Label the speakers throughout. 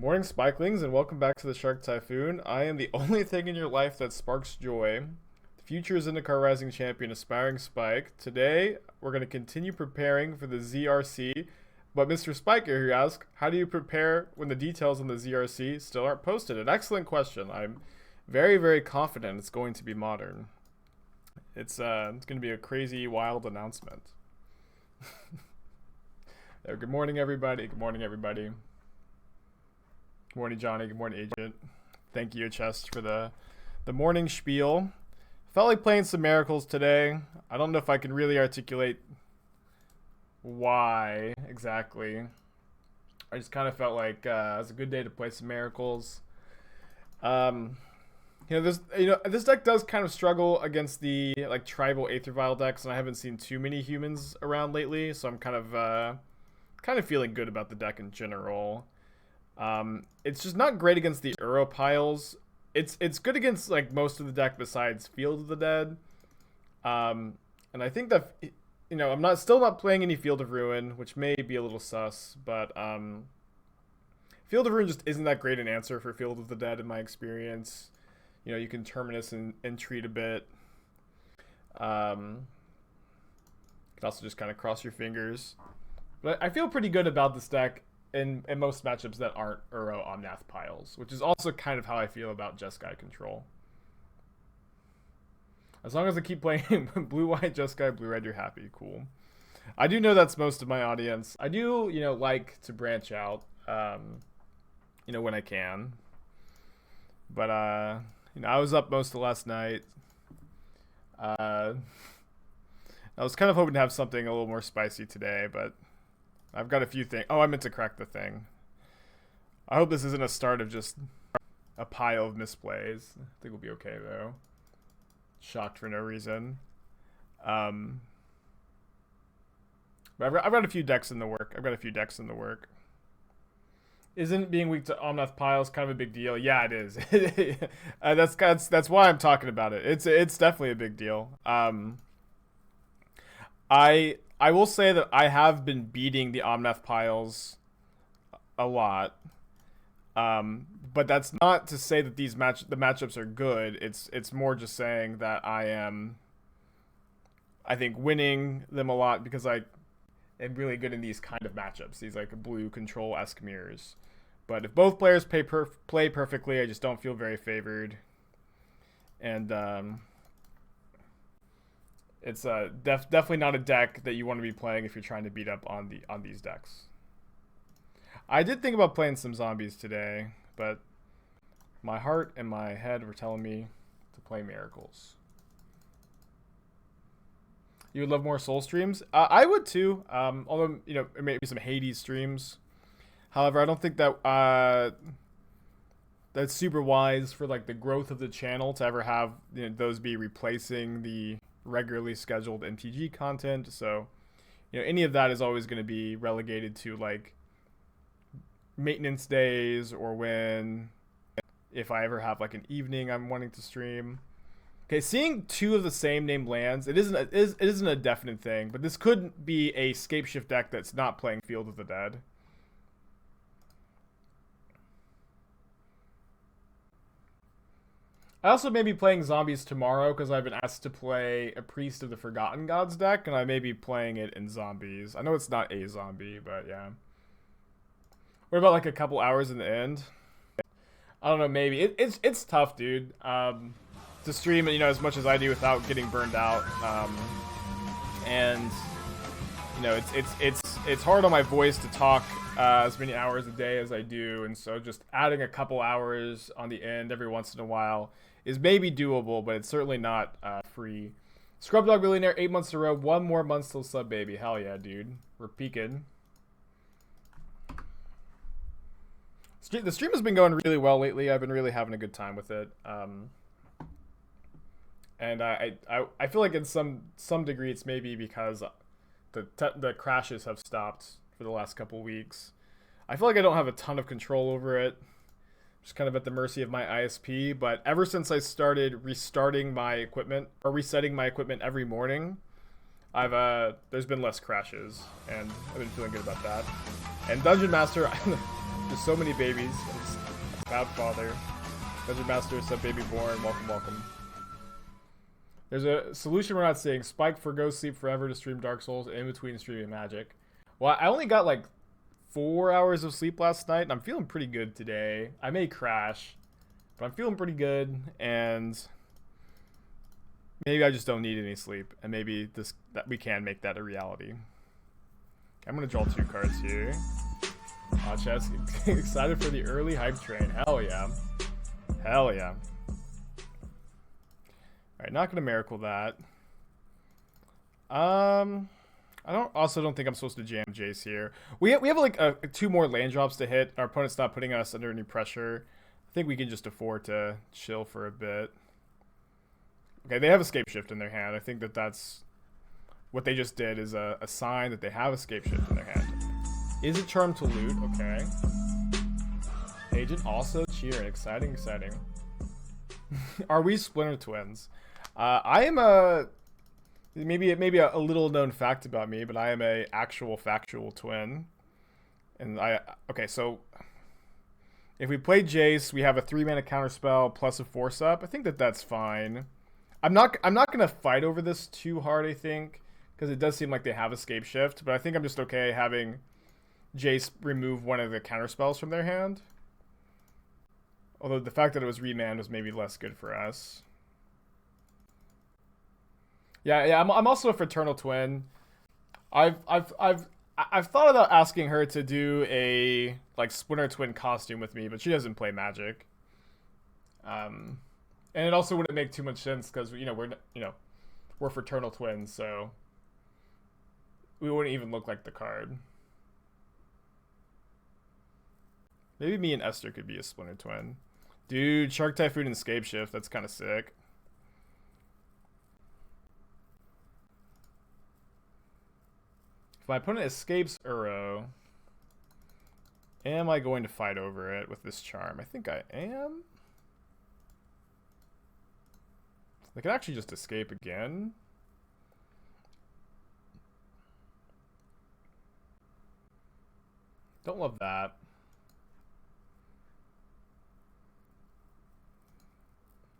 Speaker 1: Morning, Spikelings, and welcome back to the Shark Typhoon. I am the only thing in your life that sparks joy. The future is IndyCar Rising Champion, Aspiring Spike. Today, we're going to continue preparing for the ZRC. But Mr. Spiker here asks, how do you prepare when the details on the ZRC still aren't posted? An excellent question. I'm very, very confident it's going to be modern. It's going to be a crazy, wild announcement. There, good morning, everybody. Good morning, everybody. Good morning, Johnny. Good morning, Agent. Thank you, Chest, for the morning spiel. Felt like playing some Miracles today. I don't know if I can really articulate why exactly. I just kind of felt like it was a good day to play some Miracles. This deck does kind of struggle against the tribal Aether Vial decks, and I haven't seen too many humans around lately, so I'm kind of feeling good about the deck in general. It's just not great against the Uro piles. It's good against most of the deck besides Field of the Dead. And I think that I'm still not playing any Field of Ruin, which may be a little sus, but Field of Ruin just isn't that great an answer for Field of the Dead in my experience. You can Terminus and Entreat a bit. You can also just kind of cross your fingers. But I feel pretty good about this deck in most matchups that aren't Uro Omnath piles, which is also kind of how I feel about Jeskai control. As long as I keep playing blue-white, Jeskai, blue-red, you're happy. Cool. I do know that's most of my audience. I do, like to branch out, when I can. But, I was up most of last night. I was kind of hoping to have something a little more spicy today, but I've got a few things. Oh, I meant to crack the thing. I hope this isn't a start of just a pile of misplays. I think we'll be okay, though. Shocked for no reason. But I've got a few decks in the work. Isn't being weak to Omnath piles kind of a big deal? Yeah, it is. That's why I'm talking about it. It's definitely a big deal. I will say that I have been beating the Omnath piles a lot. But that's not to say that the matchups are good. It's more just saying that I think, winning them a lot because I am really good in these kind of matchups. These blue control-esque mirrors. But if both players play perfectly, I just don't feel very favored. And it's definitely not a deck that you want to be playing if you're trying to beat up on these decks. I did think about playing some zombies today, but my heart and my head were telling me to play Miracles. You would love more Soul streams? I would too. Although maybe some Hades streams. However, I don't think that that's super wise for the growth of the channel to ever have those be replacing the regularly scheduled MTG content. So any of that is always going to be relegated to maintenance days, or if I ever have an evening I'm wanting to stream. Okay, seeing two of the same name lands, it isn't a definite thing, but this could be a Scapeshift deck that's not playing Field of the Dead. I also may be playing zombies tomorrow because I've been asked to play a Priest of the Forgotten Gods deck, and I may be playing it in zombies. I know it's not a zombie, but yeah. What about a couple hours in the end? I don't know, maybe. It's tough, dude. To stream as much as I do without getting burned out. And it's hard on my voice to talk as many hours a day as I do, and so just adding a couple hours on the end every once in a while is maybe doable, but it's certainly not free. Scrub Dog Billionaire, 8 months in a row, 1 more month till sub, baby. Hell yeah, dude. We're peaking. The stream has been going really well lately. I've been really having a good time with it. And I feel like in some degree it's maybe because the crashes have stopped for the last couple weeks. I feel like I don't have a ton of control over it. Just kind of at the mercy of my ISP. But ever since I started restarting my equipment or resetting my equipment every morning, there's been less crashes, and I've been feeling good about that. And Dungeon Master, There's so many babies. Proud father. Desert Master, sub baby born. Welcome, welcome. There's a solution we're not seeing. Spike for go sleep forever to stream Dark Souls in between streaming Magic. Well, I only got like 4 hours of sleep last night, and I'm feeling pretty good today. I may crash, but I'm feeling pretty good, and maybe I just don't need any sleep, and maybe that we can make that a reality. I'm gonna draw 2 cards here. Chess, excited for the early hype train. Hell yeah. Hell yeah. Alright, not gonna miracle that. I also don't think I'm supposed to jam Jace here. We have like 2 more land drops to hit. Our opponent's not putting us under any pressure. I think we can just afford to chill for a bit. Okay, they have Escape Shift in their hand. I think that's what they just did is a sign that they have Escape Shift in their hand. Is it Charm to loot? Okay. Agent also cheering. Exciting, exciting. Are we Splinter Twins? I am a... Maybe a little known fact about me, but I am a actual factual twin. And okay, so if we play Jace, we have a 3-mana counterspell plus a force up. I think that's fine. I'm not gonna fight over this too hard, I think, because it does seem like they have Escape Shift, but I think I'm just okay having Jace remove one of the counterspells from their hand. Although the fact that it was Remand was maybe less good for us. Yeah, I'm also a fraternal twin. I've thought about asking her to do a like Splinter Twin costume with me, but she doesn't play Magic. And it also wouldn't make too much sense because we're fraternal twins, so we wouldn't even look like the card. Maybe me and Esther could be a Splinter Twin. Dude, Shark Typhoon and Escape Shift, that's kind of sick. If my opponent escapes Uro, am I going to fight over it with this charm? I think I am. They could actually just escape again. Don't love that.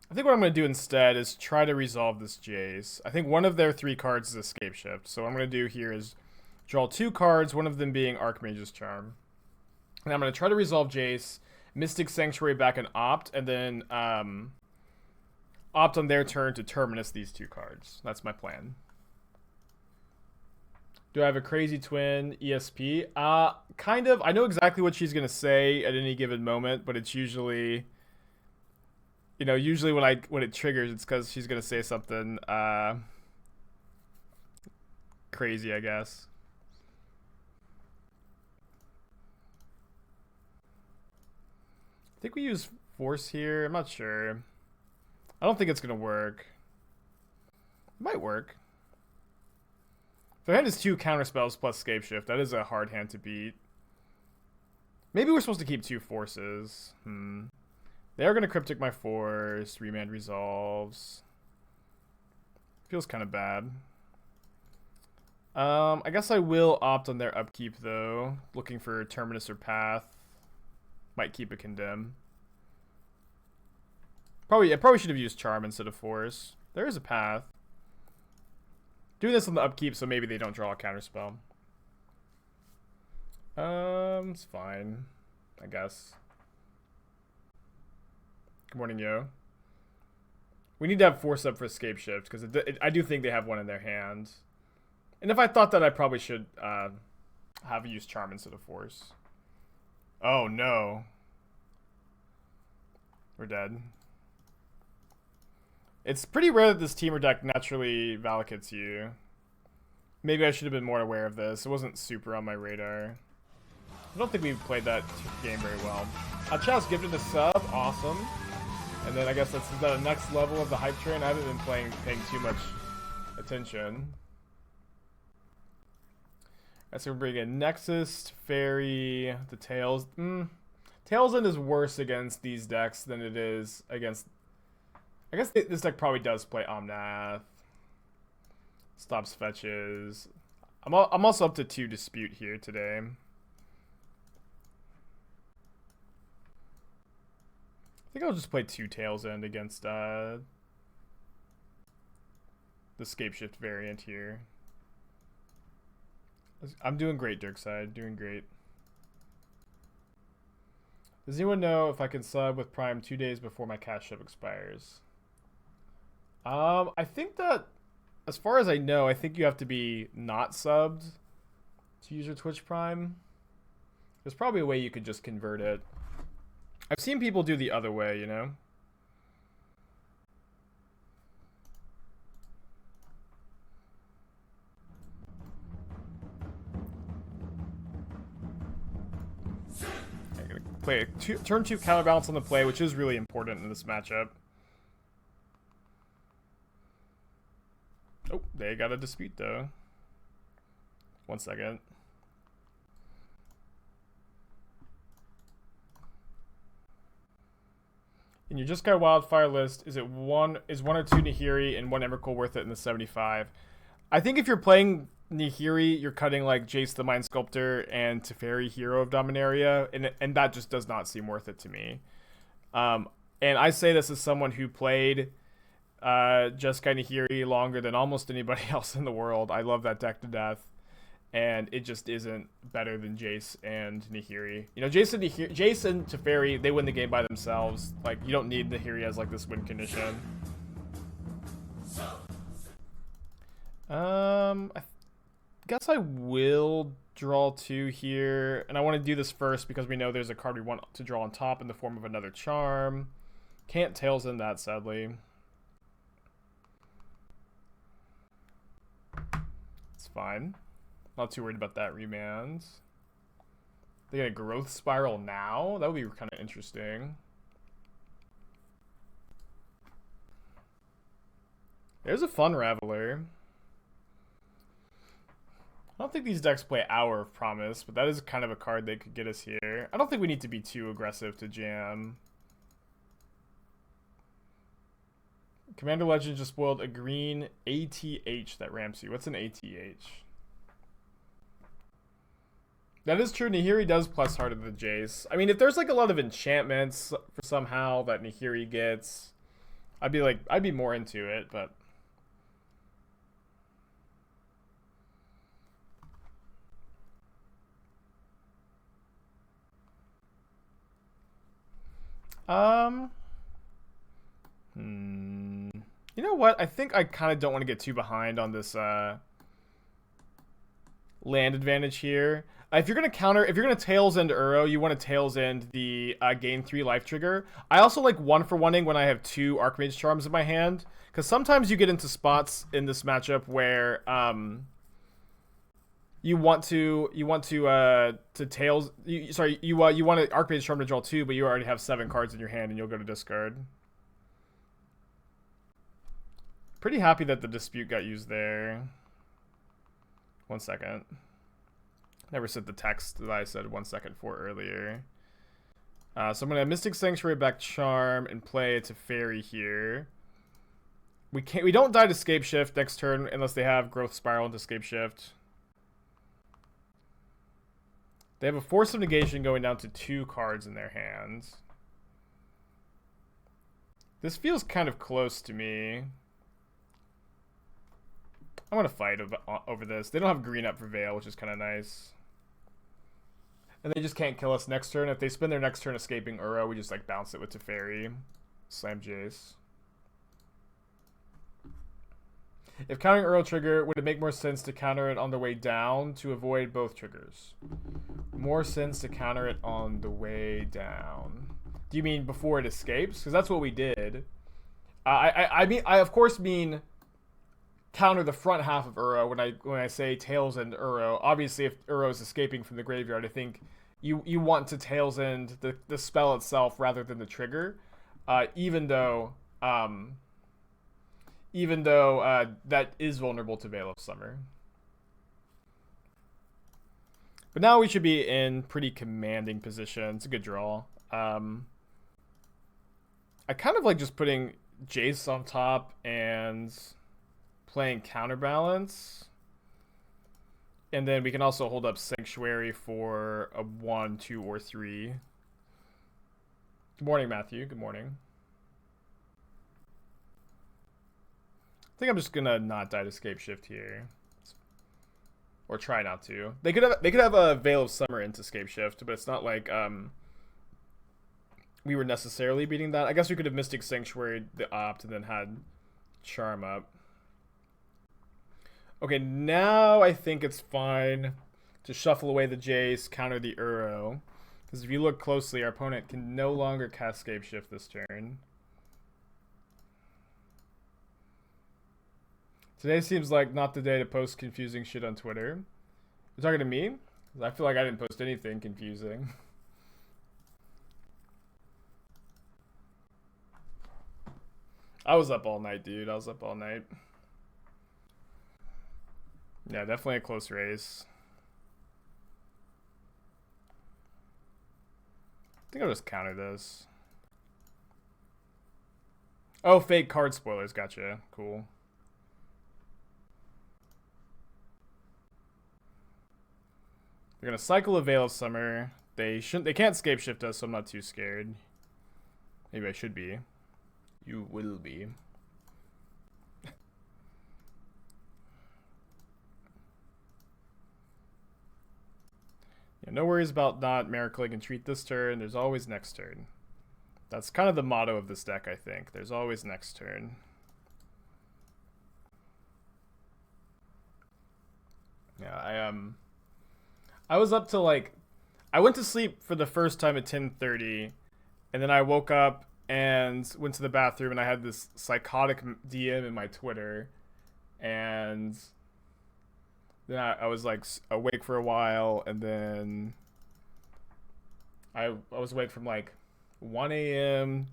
Speaker 1: I think what I'm going to do instead is try to resolve this Jace. I think one of their 3 cards is Escape Shift. So what I'm going to do here is draw 2 cards, one of them being Archmage's Charm. And I'm going to try to resolve Jace, Mystic Sanctuary back and opt, and then opt on their turn to Terminus these 2 cards. That's my plan. Do I have a crazy twin ESP? Kind of. I know exactly what she's going to say at any given moment, but it's usually... usually when it triggers, it's because she's going to say something crazy, I guess. I think we use Force here. I'm not sure. I don't think it's going to work. It might work. Their hand is 2 counterspells plus Escape Shift. That is a hard hand to beat. Maybe we're supposed to keep 2 forces. They are going to Cryptic my Force. Remand resolves. Feels kind of bad. I guess I will opt on their upkeep, though. Looking for Terminus or Path. Might keep a Condemn. I probably should have used Charm instead of Force. There is a Path. Doing this on the upkeep, so maybe they don't draw a counterspell. It's fine, I guess. Good morning, yo. We need to have Force up for Escape Shift, because I do think they have one in their hand. And if I thought that, I probably should have used Charm instead of Force. Oh, no. We're dead. It's pretty rare that this Teamer deck naturally Valakits you. Maybe I should have been more aware of this. It wasn't super on my radar. I don't think we played that game very well. Chow's gifted a sub. Awesome. And then I guess that's the next level of the hype train. I haven't been paying too much attention. So we're bringing in Nexus, Teferi, the Tails. Tails End is worse against these decks than it is against... I guess this deck probably does play Omnath. Stops fetches. I'm also up to 2 Dispute here today. think I'll just play 2 Tails End against the Scapeshift variant here. I'm doing great, Dirkside. Doing great. Does anyone know if I can sub with Prime 2 days before my cash ship expires? I think that, as far as I know, I think you have to be not subbed to use your Twitch Prime. There's probably a way you could just convert it. I've seen people do the other way, you know? I'm gonna play a turn 2 counterbalance on the play, which is really important in this matchup. Oh, they got a dispute though. 1 second. In your Just Got Wildfire list, is one or two Nahiri and 1 Emrakul worth it in the 75? I think if you're playing Nahiri, you're cutting like Jace the Mind Sculptor and Teferi, Hero of Dominaria, and that just does not seem worth it to me. And I say this as someone who played Jeskai Nahiri longer than almost anybody else in the world. I love that deck to death, and it just isn't better than Jace and Nahiri. You know, Jace and Teferi, they win the game by themselves. Like, you don't need Nahiri as like this win condition. I guess I will draw 2 here, and I want to do this first because we know there's a card we want to draw on top in the form of another charm. Can't Tails in that, sadly. It's fine. Not too worried about that Remand. They get a Growth Spiral now? That would be kind of interesting. There's a fun Raveler. I don't think these decks play Hour of Promise, but that is kind of a card they could get us here. I don't think we need to be too aggressive to jam. Commander Legend just spoiled a green ATH that ramps you. What's an ATH? That is true. Nahiri does plus harder than Jace. I mean, if there's like a lot of enchantments for somehow that Nahiri gets, I'd be more into it, but you know what? I think I kind of don't want to get too behind on this land advantage here. If you're gonna Tails End Uro, you want to Tails End the gain 3 life trigger. I also like 1-for-1ing when I have 2 Archmage charms in my hand, because sometimes you get into spots in this matchup where you want an Archmage charm to draw 2, but you already have 7 cards in your hand, and you'll go to discard. Pretty happy that the dispute got used there. 1 second. Never said the text that I said 1 second for earlier. So I'm going to Mystic Sanctuary back Charm and play it to Teferi here. We don't die to Scapeshift next turn unless they have Growth Spiral into Scapeshift. They have a Force of Negation going down to 2 cards in their hands. This feels kind of close to me. I want to fight over this. They don't have green up for Veil, which is kind of nice. And they just can't kill us next turn. If they spend their next turn escaping Uro, we just like bounce it with Teferi. Slam Jace. If countering Uro trigger, would it make more sense to counter it on the way down to avoid both triggers? More sense to counter it on the way down. Do you mean before it escapes? Because that's what we did. I of course mean counter the front half of Uro when I say Tails End Uro. Obviously, if Uro is escaping from the graveyard, I think you want to Tails End the spell itself rather than the trigger, even though that is vulnerable to Veil of Summer. But now we should be in pretty commanding position. It's a good draw. I kind of like just putting Jace on top and playing Counterbalance. And then we can also hold up Sanctuary for a 1, 2, or 3. Good morning, Matthew. Good morning. I think I'm just gonna not die to Scape Shift here. Or try not to. They could have a Veil of Summer into Scape Shift, but it's not like we were necessarily beating that. I guess we could have Mystic Sanctuary the opt and then had Charm up. Okay, now I think it's fine to shuffle away the Jace, counter the Uro. Because if you look closely, our opponent can no longer cast Scape Shift this turn. Today seems like not the day to post confusing shit on Twitter. You're talking to me? I feel like I didn't post anything confusing. I was up all night, dude. I was up all night. Yeah, definitely a close race. I think I'll just counter this. Oh, fake card spoilers. Gotcha. Cool. They're gonna cycle a Veil of Summer. They can't Scape Shift us, so I'm not too scared. Maybe I should be. You will be. Yeah, no worries about not miracling Entreat this turn. There's always next turn. That's kind of the motto of this deck, I think. There's always next turn. Yeah, I was up till like, I went to sleep for the first time at 10:30, and then I woke up and went to the bathroom, and I had this psychotic DM in my Twitter, and then I was like awake for a while, and then I was awake from like 1 a.m.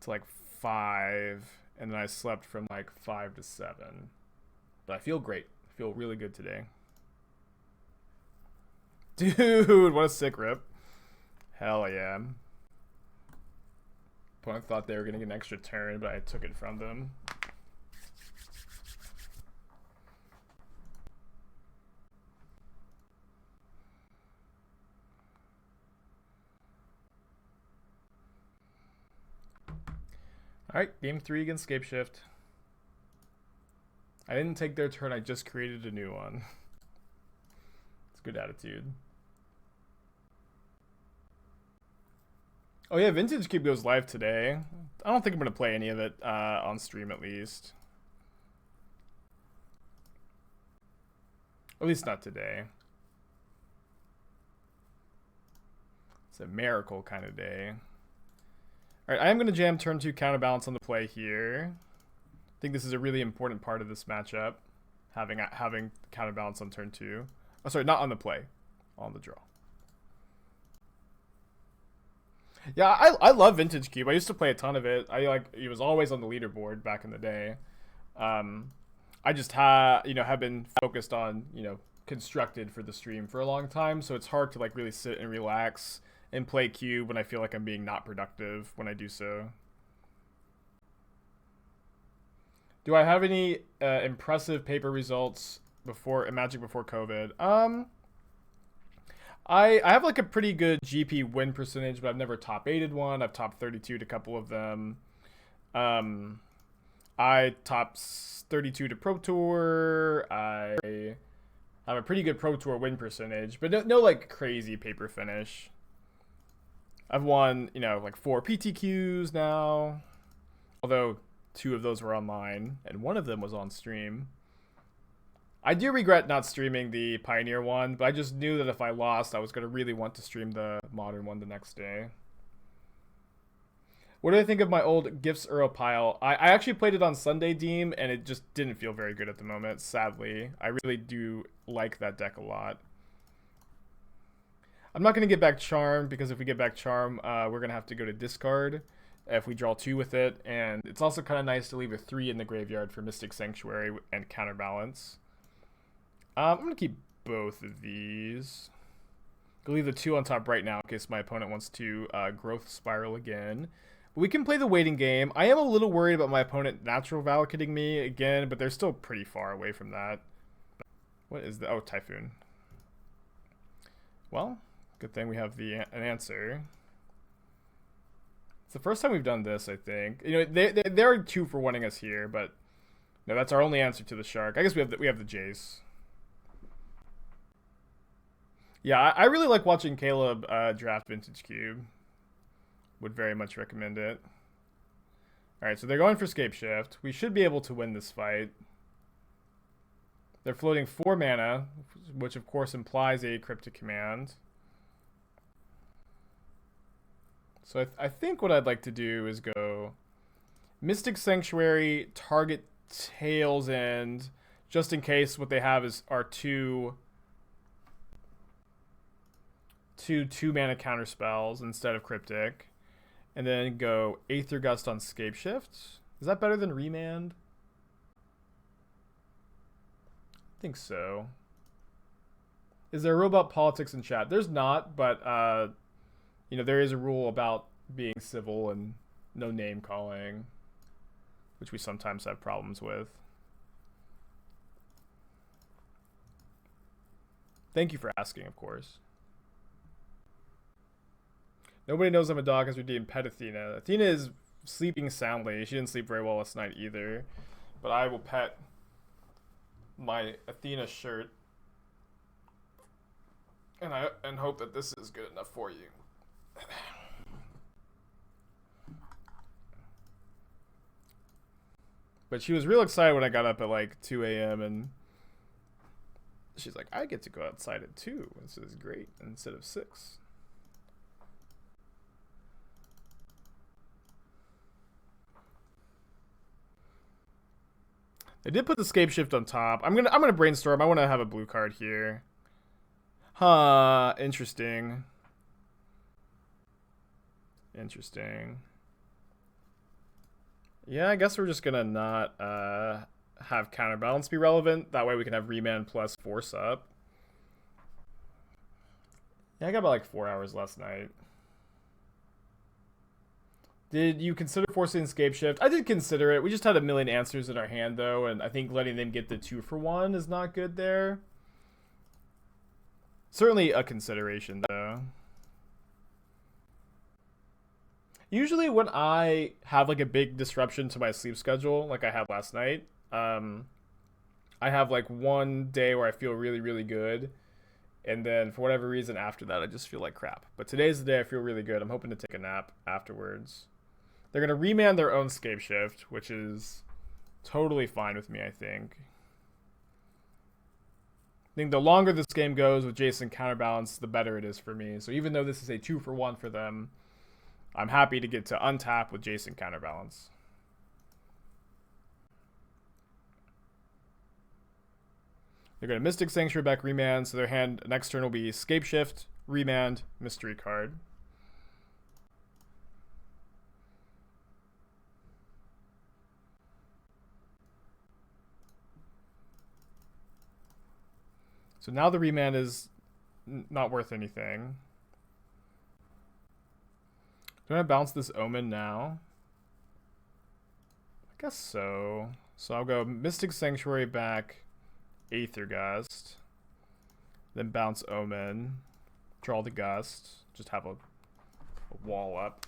Speaker 1: to like 5, and then I slept from like 5 to 7. But I feel great. I feel really good today. Dude, what a sick rip. Hell yeah. Opponent thought they were going to get an extra turn, but I took it from them. Alright, game 3 against Scape Shift. I didn't take their turn, I just created a new one. It's good attitude. Oh yeah, Vintage Cube goes live today. I don't think I'm going to play any of it on stream at least. At least not today. It's a miracle kind of day. Alright, I am going to jam turn 2 Counterbalance on the play here. I think this is a really important part of this matchup. Having Counterbalance on turn 2. Oh, sorry, not on the play. On the draw. Yeah, I love Vintage Cube. I used to play a ton of it. It was always on the leaderboard back in the day. I just have been focused on, Constructed for the stream for a long time, so it's hard to like really sit and relax and play Cube when I feel like I'm being not productive when I do so. Do I have any impressive paper results before Magic before COVID? I have like a pretty good GP win percentage, but I've never top 8'd one. I've top 32'd a couple of them. I top 32 to Pro Tour. I have a pretty good Pro Tour win percentage, but no like crazy paper finish. I've won, like 4 PTQs now, although 2 of those were online, and 1 of them was on stream. I do regret not streaming the Pioneer one, but I just knew that if I lost, I was going to really want to stream the Modern one the next day. What do I think of my old Gifts Uro pile? I actually played it on Sunday, Deem, and it just didn't feel very good at the moment, sadly. I really do like that deck a lot. I'm not going to get back Charm, because if we get back Charm, we're going to have to go to discard if we draw 2 with it, and it's also kind of nice to leave a 3 in the graveyard for Mystic Sanctuary and Counterbalance. I'm going to keep both of these. I'll leave the 2 on top right now in case my opponent wants to Growth Spiral again. But we can play the waiting game. I am a little worried about my opponent Natural Validating me again, but they're still pretty far away from that. What is the... Oh, Typhoon. Well, good thing we have an answer. It's the first time we've done this, I think. You know, they're 2 for 1ing us here, but no, that's our only answer to the shark. I guess we have the Jace. Yeah, I really like watching Caleb draft Vintage Cube. Would very much recommend it. Alright, so they're going for Scape Shift. We should be able to win this fight. They're floating 4 mana, which of course implies a Cryptic Command. So I think what I'd like to do is go Mystic Sanctuary, target Tail's End, just in case what they have are two 2-mana counter spells instead of Cryptic. And then go Aether Gust on Scape Shift. Is that better than Remand? I think so. Is there a rule about politics in chat? There's not, but you know, there is a rule about being civil and no name calling, which we sometimes have problems with. Thank you for asking, of course. Nobody knows I'm a dog has redeemed Pet Athena. Athena is sleeping soundly. She didn't sleep very well last night either. But I will pet my Athena shirt. And hope that this is good enough for you. But she was real excited when I got up at like 2 a.m. and she's like, I get to go outside at 2. This is great instead of 6. They did put the Scape Shift on top. I'm gonna brainstorm. I want to have a blue card here. Huh. Interesting. Interesting. Yeah, I guess we're just gonna not have Counterbalance be relevant. That way we can have Remand plus Force up. Yeah, I got about like 4 hours last night. Did you consider forcing Scape Shift? I did consider it. We just had a million answers in our hand, though, and I think letting them get the 2 for 1 is not good there. Certainly a consideration, though. Usually when I have like a big disruption to my sleep schedule, like I had last night, I have like one day where I feel really, really good. And then for whatever reason after that, I just feel like crap. But today's the day I feel really good. I'm hoping to take a nap afterwards. They're going to remand their own Scape Shift, which is totally fine with me, I think. I think the longer this game goes with Jace and Counterbalance, the better it is for me. So even though this is a 2 for 1 for them, I'm happy to get to untap with Jace and Counterbalance. They're going to Mystic Sanctuary back Remand, so their hand next turn will be Scape Shift, Remand, Mystery card. So now the Remand is not worth anything. Do I want to bounce this Omen now? I guess so. So I'll go Mystic Sanctuary back, Aether Gust, then bounce Omen, draw the Gust, just have a wall up.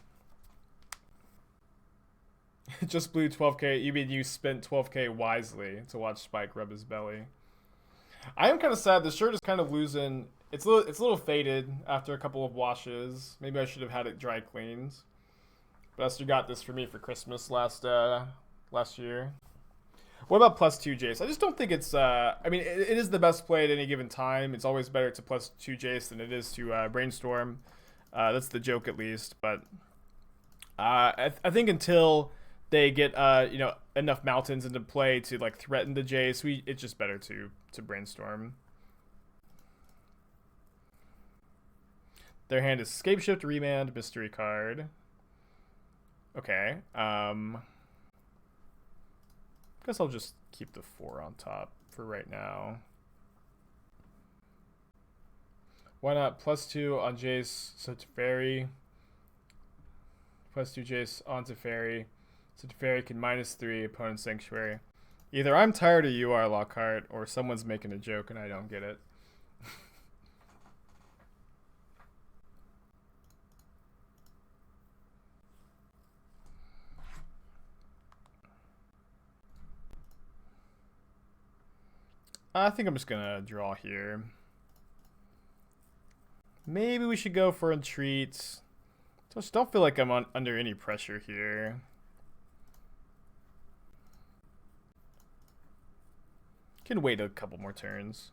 Speaker 1: Just blew 12k. You mean you spent 12k wisely to watch Spike rub his belly? I am kind of sad. The shirt is kind of losing. It's a little faded after a couple of washes. Maybe I should have had it dry cleaned. But Esther got this for me for Christmas last year. What about +2 Jace? I just don't think it's. I mean, it is the best play at any given time. It's always better to +2 Jace than it is to brainstorm. That's the joke, at least. But I think until they get enough mountains into play to like threaten the Jace, it's just better to brainstorm. Their hand is Scape Shift, Remand, Mystery card. Okay. Guess I'll just keep the 4 on top for right now. Why not +2 on Jace, so Teferi. +2 Jace on Teferi. So Teferi can -3 opponent Sanctuary. Either I'm tired or you are, Lockhart, or someone's making a joke and I don't get it. I think I'm just gonna draw here. Maybe we should go for Entreat. Just don't feel like I'm under any pressure here. Can wait a couple more turns.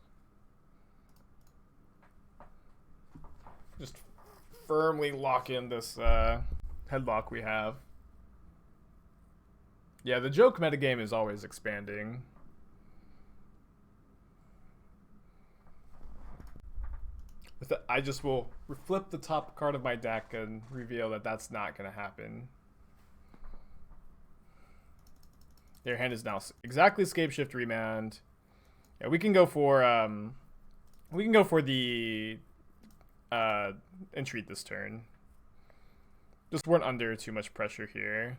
Speaker 1: Just firmly lock in this headlock we have. Yeah, the joke metagame is always expanding. I just will flip the top card of my deck and reveal that that's not going to happen. Their hand is now exactly Scape Shift Remand. Yeah, we can go for the Entreat this turn. Just weren't under too much pressure here.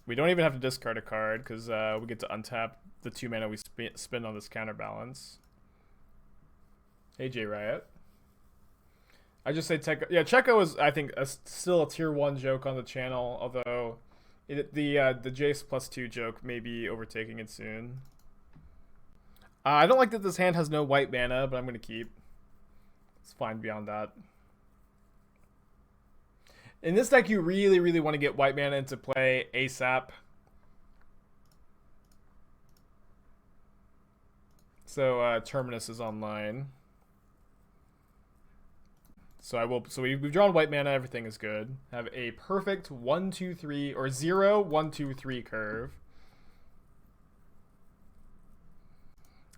Speaker 1: We don't even have to discard a card because we get to untap the 2 mana we spend on this Counterbalance. Hey, J Riot. I just say Checo. Yeah, Checo is, I think, still a tier 1 joke on the channel, although the Jace +2 joke may be overtaking it soon. I don't like that this hand has no white mana, but I'm going to keep. It's fine beyond that. In this deck, you really, really want to get white mana into play ASAP. So Terminus is online. So we've drawn white mana. Everything is good. Have a perfect 1, 2, 3 or 0, 1, 2, 3 curve.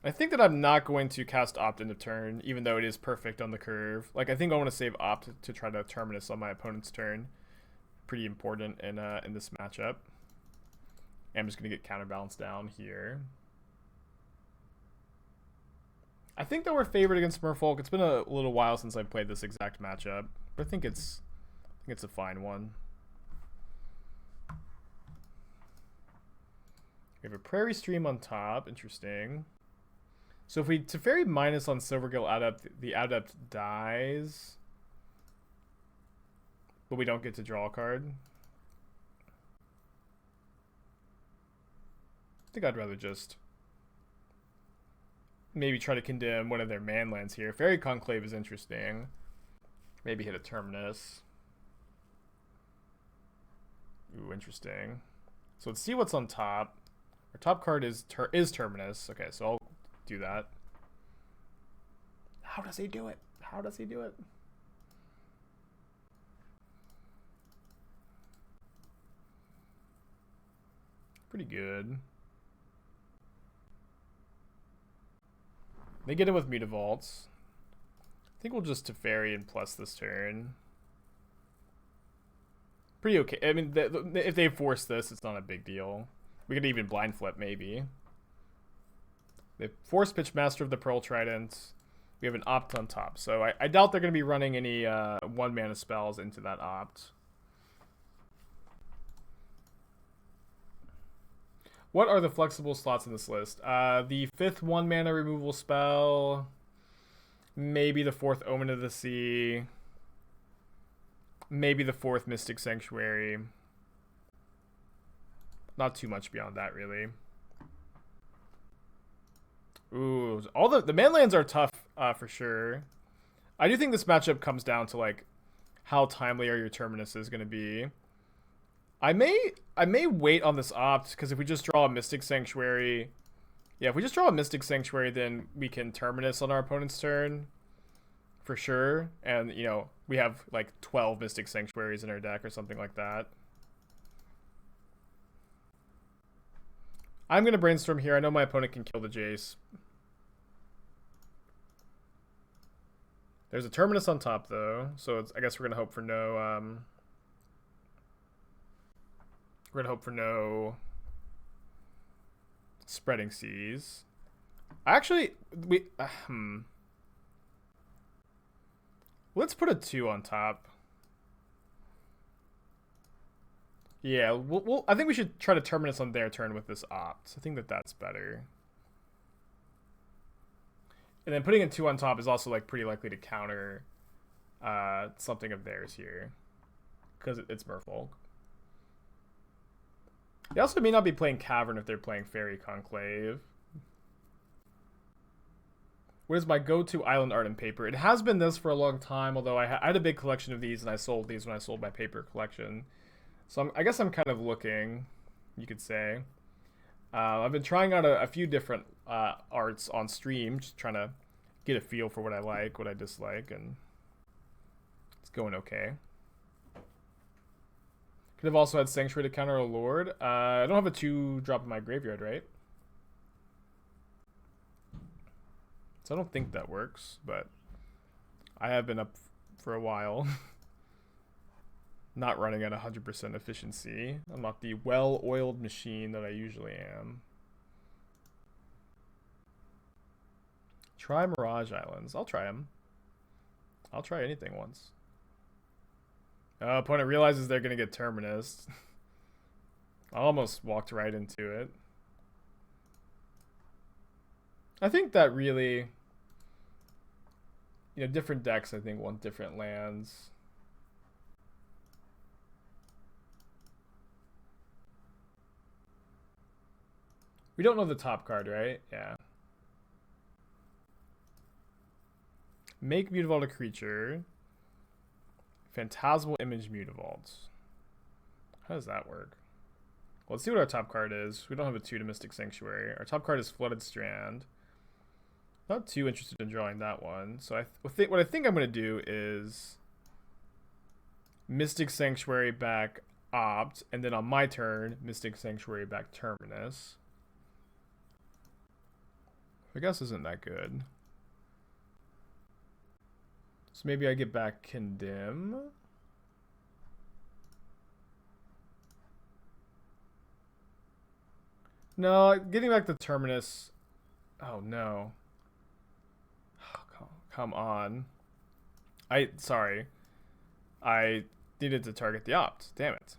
Speaker 1: I think that I'm not going to cast Opt into turn, even though it is perfect on the curve. Like, I think I want to save Opt to try to Terminus on my opponent's turn. Pretty important in this matchup. I'm just going to get Counterbalance down here. I think that we're favored against Merfolk. It's been a little while since I played this exact matchup, but I think it's a fine one. We have a Prairie Stream on top. Interesting. So if we Teferi minus on Silvergill Adept, the Adept dies, but we don't get to draw a card. I think I'd rather just maybe try to condemn one of their manlands here. Fairy Conclave is interesting. Maybe hit a Terminus. Ooh, interesting. So let's see what's on top. Our top card is Terminus. Okay, so I'll do that. How does he do it? How does he do it? Pretty good. They get it with Mutavaults. I think we'll just Teferi and plus this turn. Pretty okay. I mean, if they force this, it's not a big deal. We could even blind flip, maybe. They force pitch Master of the Pearl Trident. We have an Opt on top. So I doubt they're going to be running any 1 mana spells into that Opt. What are the flexible slots in this list? The 5th 1 mana removal spell. Maybe the 4th Omen of the Sea. Maybe the 4th Mystic Sanctuary. Not too much beyond that, really. Ooh, all the manlands are tough for sure. I do think this matchup comes down to like how timely are your Terminuses going to be. I may wait on this Opt because if we just draw a Mystic Sanctuary, yeah, if we just draw a Mystic Sanctuary, then we can Terminus on our opponent's turn for sure. And you know we have like 12 Mystic Sanctuaries in our deck or something like that. I'm gonna brainstorm here. I know my opponent can kill the Jace. There's a Terminus on top though, so I guess we're gonna hope for no. We're gonna hope for no Spreading Seas. Actually, let's put a 2 on top. Yeah, I think we should try to Terminus on their turn with this Opt. I think that's better. And then putting a 2 on top is also like pretty likely to counter something of theirs here because it's Merfolk. They also may not be playing Cavern if they're playing Fairy Conclave. What is my go-to island art and paper? It has been this for a long time, although I had a big collection of these, and I sold these when I sold my paper collection. So I guess I'm kind of looking, you could say. I've been trying out a few different arts on stream, just trying to get a feel for what I like, what I dislike, and it's going okay. Could have also had Sanctuary to counter a Lord. I don't have a 2-drop in my graveyard, right? So I don't think that works, but I have been up for a while. Not running at 100% efficiency. I'm not the well-oiled machine that I usually am. Try Mirage Islands. I'll try them. I'll try anything once. Opponent realizes they're going to get Terminus. I almost walked right into it. I think that really, you know, different decks I think want different lands. We don't know the top card, right? Yeah. Make Mutavault a creature. Phantasmal Image Mutavault. How does that work? Well, let's see what our top card is. We don't have a 2 to Mystic Sanctuary. Our top card is Flooded Strand. Not too interested in drawing that one. So what I think I'm going to do is Mystic Sanctuary back Opt, and then on my turn, Mystic Sanctuary back Terminus. I guess isn't that good. So maybe I get back Condemn. No, getting back the Terminus. Oh no. Oh, come on. Sorry. I needed to target the Opt. Damn it.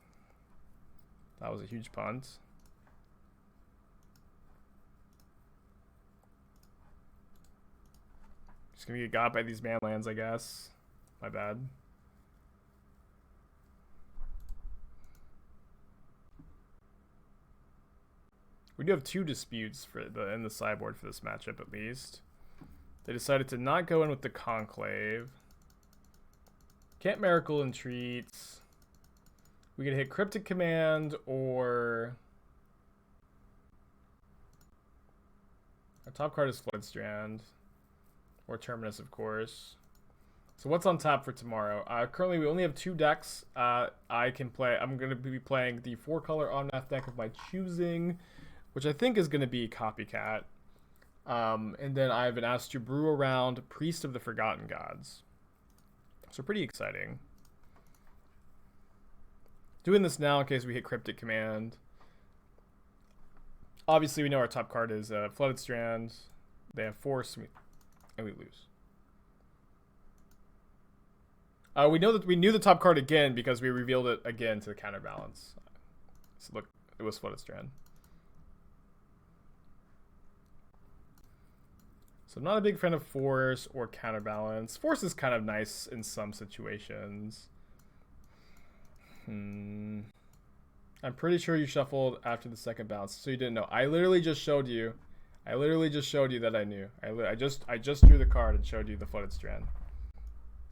Speaker 1: That was a huge punt. Just gonna get got by these man lands, I guess. My bad. We do have 2 disputes for in the sideboard for this matchup, at least. They decided to not go in with the Conclave. Can't Miracle Entreats. We could hit Cryptic Command or our top card is Flooded Strand. Or Terminus, of course. So what's on tap for tomorrow? Currently, we only have 2 decks. I can play. I'm going to be playing the 4-color on-math deck of my choosing, which I think is going to be Copycat. And then I've been asked to brew around Priest of the Forgotten Gods. So pretty exciting. Doing this now in case we hit Cryptic Command. Obviously, we know our top card is Flooded Strand. They have Force. And we lose. We know that we knew the top card again because we revealed it again to the Counterbalance. So look, it was Flooded Strand. So I'm not a big fan of Force or Counterbalance. Force is kind of nice in some situations. I'm pretty sure you shuffled after the second bounce, so you didn't know. I literally just showed you that I knew. I just drew the card and showed you the Flooded Strand.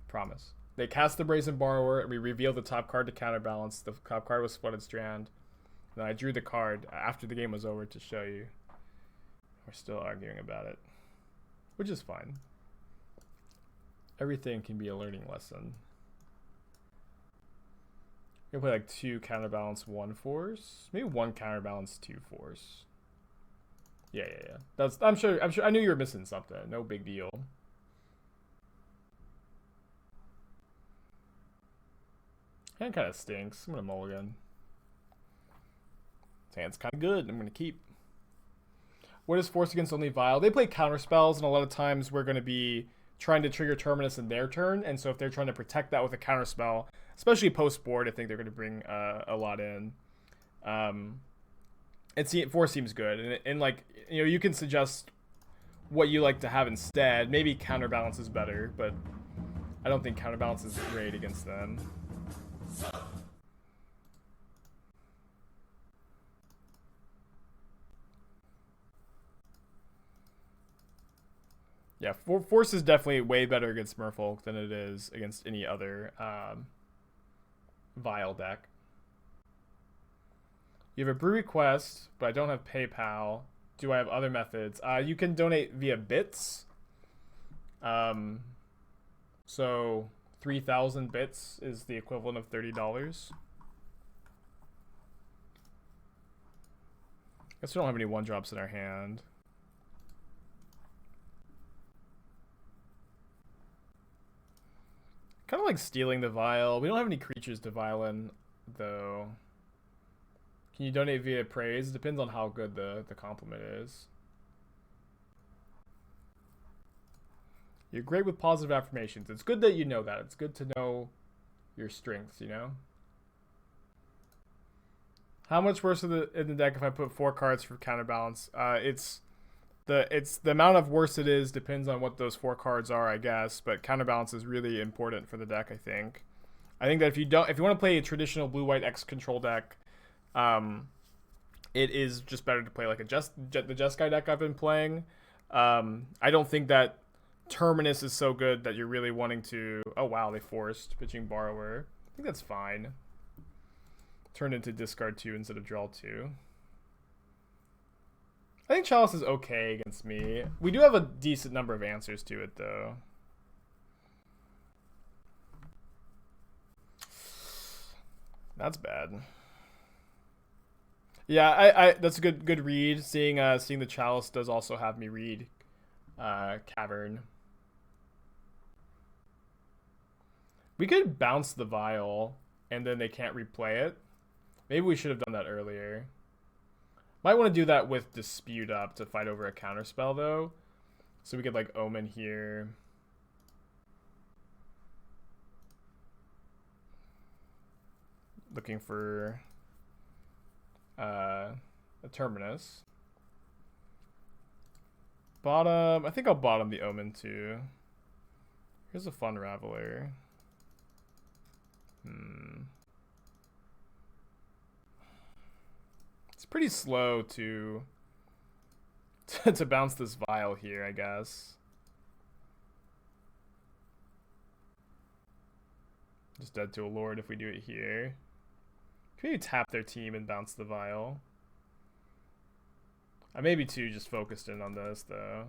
Speaker 1: Promise. They cast the Brazen Borrower, and we revealed the top card to Counterbalance. The top card was Flooded Strand. And I drew the card after the game was over to show you. We're still arguing about it, which is fine. Everything can be a learning lesson. I'm gonna play like 2 Counterbalance, 1 Force. Maybe 1 Counterbalance, 2 Force. Yeah. I'm sure. I knew you were missing something. No big deal. Hand kind of stinks. I'm gonna mulligan. This hand's kind of good. I'm gonna keep. What is Force against only Vile? They play counter spells, and a lot of times we're gonna be trying to trigger Terminus in their turn, and so if they're trying to protect that with a counter spell, especially post board, I think they're gonna bring a lot in. Force seems good, and like, you know, you can suggest what you like to have instead. Maybe Counterbalance is better, but I don't think Counterbalance is great against them. Yeah, Force is definitely way better against Merfolk than it is against any other Vile deck. You have a brew request, but I don't have PayPal. Do I have other methods? You can donate via bits. So 3,000 bits is the equivalent of $30. Guess we don't have any 1-drops in our hand. Kind of like stealing the vial. We don't have any creatures to vial in, though. Can you donate via praise? Depends on how good the compliment is. You're great with positive affirmations. It's good that you know that. It's good to know your strengths, you know? How much worse in the deck if I put 4 cards for Counterbalance? It's the amount of worse it is depends on what those 4 cards are, I guess. But Counterbalance is really important for the deck, I think. I think that if you want to play a traditional blue-white X control deck, it is just better to play like the Jeskai deck I've been playing. I don't think that Terminus is so good that you're really wanting to... Oh wow, they forced pitching Borrower. I think that's fine. Turn into discard 2 instead of draw 2. I think Chalice is okay against me. We do have a decent number of answers to it, though. That's bad. Yeah, I that's a good read. Seeing the Chalice does also have me read Cavern. We could bounce the Vial, and then they can't replay it. Maybe we should have done that earlier. Might want to do that with Dispute up to fight over a counterspell, though. So we could, like, Omen here. Looking for a Terminus. Bottom. I think I'll bottom the Omen, too. Here's a fun Raveler. It's pretty slow to bounce this Vial here, I guess. Just dead to a Lord if we do it here. Can we tap their team and bounce the Vial? I may be too just focused in on this, though.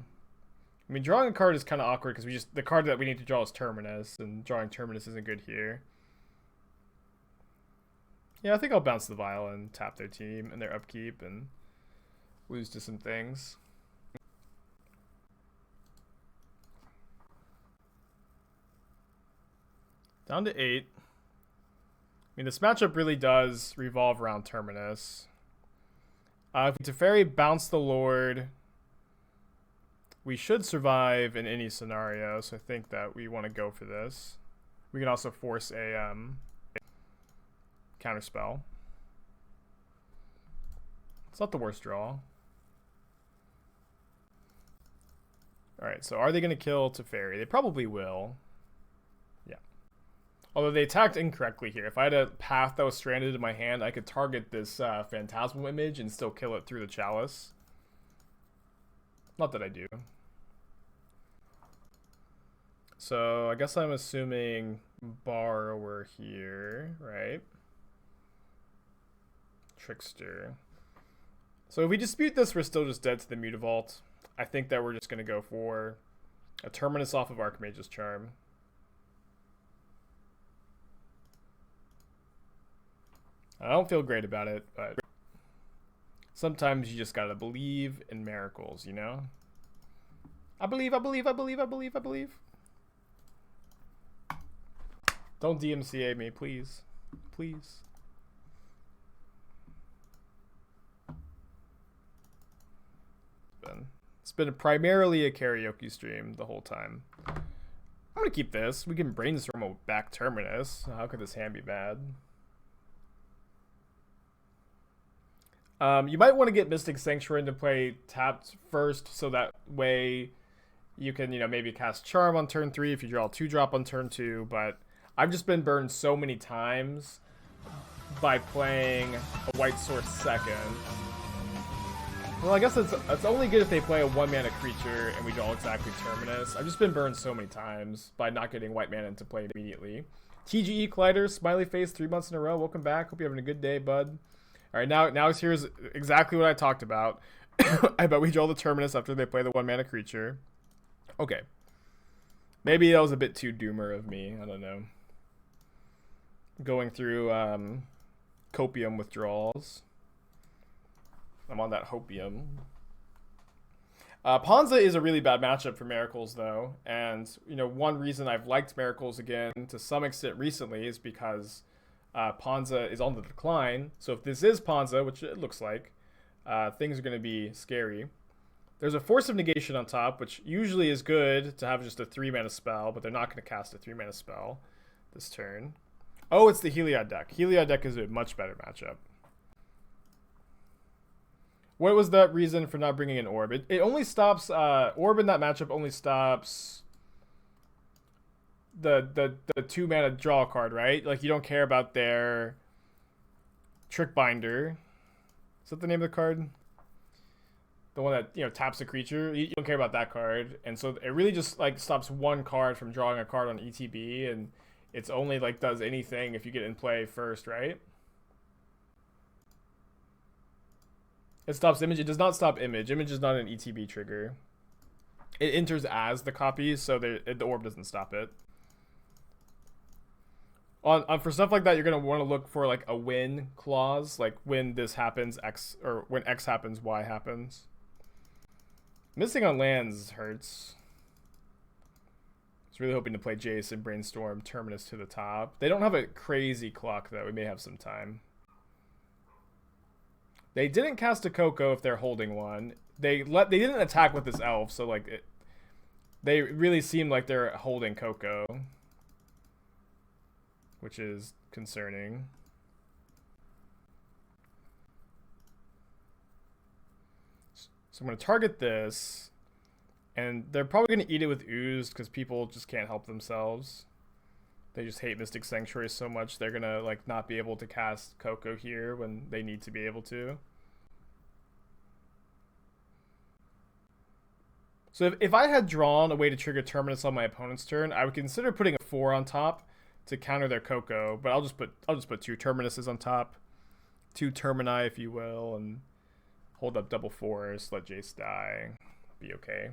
Speaker 1: I mean, drawing a card is kind of awkward because the card that we need to draw is Terminus, and drawing Terminus isn't good here. Yeah, I think I'll bounce the Vial and tap their team and their upkeep and lose to some things. Down to 8. I mean, this matchup really does revolve around Terminus. If we Teferi bounce the Lord, we should survive in any scenario, so I think that we want to go for this. We can also force a counterspell. It's not the worst draw. Alright, so are they going to kill Teferi? They probably will. Yeah. Although they attacked incorrectly here. If I had a path that was stranded in my hand, I could target this Phantasmal image and still kill it through the Chalice. Not that I do. So I guess I'm assuming Borrower here, right? Trickster. So if we dispute this, we're still just dead to the Mutavault. I think that we're just going to go for a Terminus off of Archmage's Charm. I don't feel great about it, but sometimes you just gotta believe in miracles, you know? I believe, I believe, I believe, I believe, I believe. Don't DMCA me, please. Please. It's been primarily a karaoke stream the whole time. I'm gonna keep this. We can brainstorm a back Terminus. How could this hand be bad? You might want to get Mystic Sanctuary into play tapped first, so that way you can, maybe cast Charm on turn 3 if you draw a 2-drop on turn 2, but I've just been burned so many times by playing a White Source second Well, I guess it's only good if they play a 1-mana creature and we draw exactly Terminus. I've just been burned so many times by not getting white mana into play immediately. TGE Collider, smiley face, 3 months in a row. Welcome back. Hope you're having a good day, bud. All right, now here's exactly what I talked about. I bet we draw the Terminus after they play the 1-mana creature. Okay. Maybe that was a bit too doomer of me. I don't know. Going through copium withdrawals. I'm on that hopium. Ponza is a really bad matchup for Miracles, though. And, you know, one reason I've liked Miracles again to some extent recently is because Ponza is on the decline. So if this is Ponza, which it looks like, things are going to be scary. There's a Force of Negation on top, which usually is good to have just a 3-mana spell, but they're not going to cast a 3-mana spell this turn. Oh, it's the Heliod deck. Heliod deck is a much better matchup. What was that reason for not bringing an Orb? It only stops... Orb in that matchup only stops the 2-mana draw card, right? Like, you don't care about their Trick Binder. Is that the name of the card? The one that, you know, taps a creature. You don't care about that card. And so it really just, like, stops one card from drawing a card on ETB. And it's only, like, does anything if you get in play first, right? It stops Image. It does not stop Image. Image is not an ETB trigger. It enters as the copy, so the Orb doesn't stop it. For stuff like that, you're going to want to look for like a win clause, like when this happens, X, or when X happens, Y happens. Missing on lands hurts. I was really hoping to play Jace and Brainstorm Terminus to the top. They don't have a crazy clock, though. We may have some time. They didn't cast a Coco if they're holding one. They didn't attack with this elf, so like they really seem like they're holding Coco, which is concerning. So I'm going to target this, and they're probably going to eat it with Ooze because people just can't help themselves. They just hate Mystic Sanctuary so much they're going to like not be able to cast Coco here when they need to be able to. So if I had drawn a way to trigger Terminus on my opponent's turn, I would consider putting a 4 on top to counter their Coco, but I'll just put 2 Terminuses on top, 2 Termini if you will, and hold up double Force, let Jace die, be okay.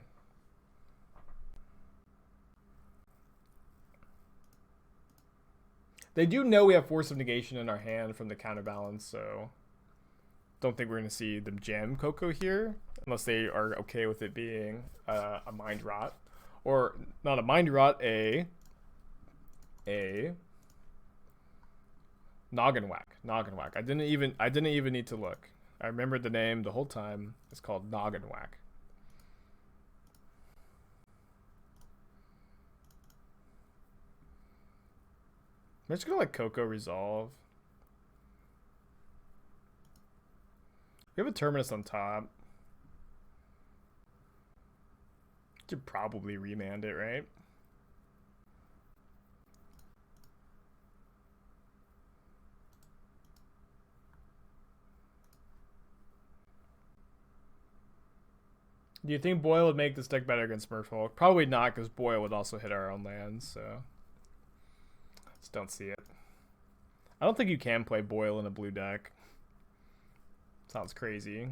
Speaker 1: They do know we have Force of Negation in our hand from the Counterbalance, so don't think we're going to see them jam Coco here, unless they are okay with it being a Mind Rot. Or, not a Mind Rot, a Noggin Whack. Noggin Whack. I didn't even need to look. I remembered the name the whole time. It's called Noggin Whack. I'm just gonna let Coco resolve. We have a Terminus on top. Should probably remand it, right? Do you think Boyle would make this deck better against Merfolk? Probably not, because Boyle would also hit our own lands, so just don't see it. I don't think you can play Boyle in a blue deck. Sounds crazy.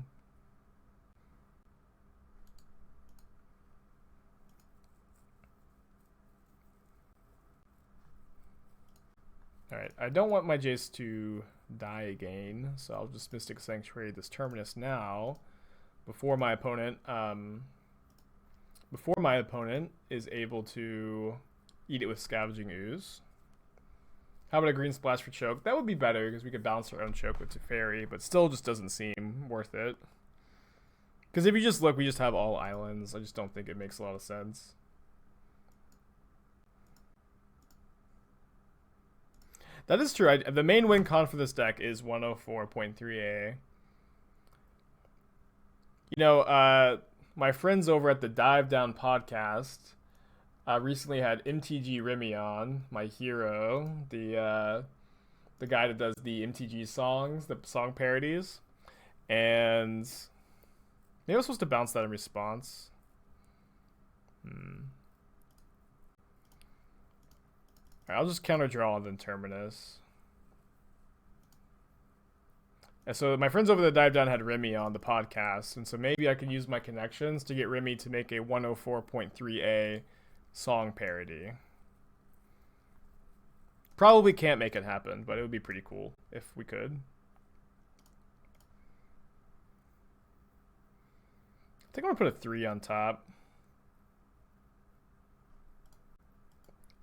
Speaker 1: Alright, I don't want my Jace to die again, so I'll just Mystic Sanctuary this Terminus now before my opponent is able to eat it with Scavenging Ooze. How about a green splash for choke? That would be better because we could balance our own choke with Teferi, but still just doesn't seem worth it. Because if you just look, we just have all islands. I just don't think it makes a lot of sense. That is true. The main win con for this deck is 104.3A. You know, my friends over at the Dive Down podcast recently had MTG Remy on, my hero, the guy that does the MTG songs, the song parodies, and Maybe I was supposed to bounce that in response. Alright, I'll just counter draw and then Terminus. And so my friends over the Dive Down had Remy on the podcast, and so maybe I can use my connections to get Remy to make a 104.3A song parody. Probably can't make it happen, but it would be pretty cool if we could. I think I'm gonna put a 3 on top.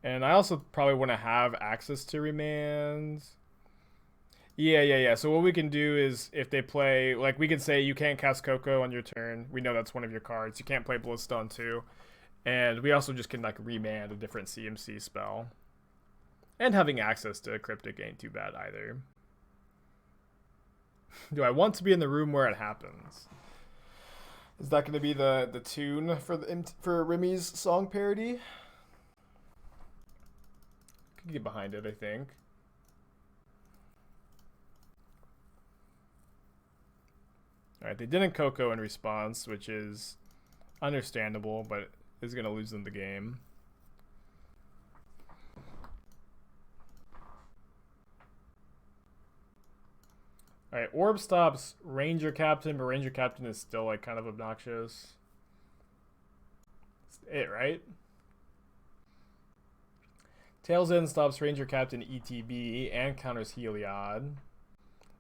Speaker 1: And I also probably want to have access to Remand. Yeah. So what we can do is if they play, like we can say you can't cast Coco on your turn. We know that's one of your cards. You can't play Ballista on 2. And we also just can like Remand a different CMC spell. And having access to Cryptic ain't too bad either. Do I want to be in the room where it happens? Is that going to be the tune for Remy's song parody? Could get behind it, I think. Alright, they didn't Coco in response, which is understandable, but is going to lose them the game. Alright, Orb stops Ranger Captain, but Ranger Captain is still like kind of obnoxious. That's it, right? Tails End stops Ranger Captain ETB and counters Heliod.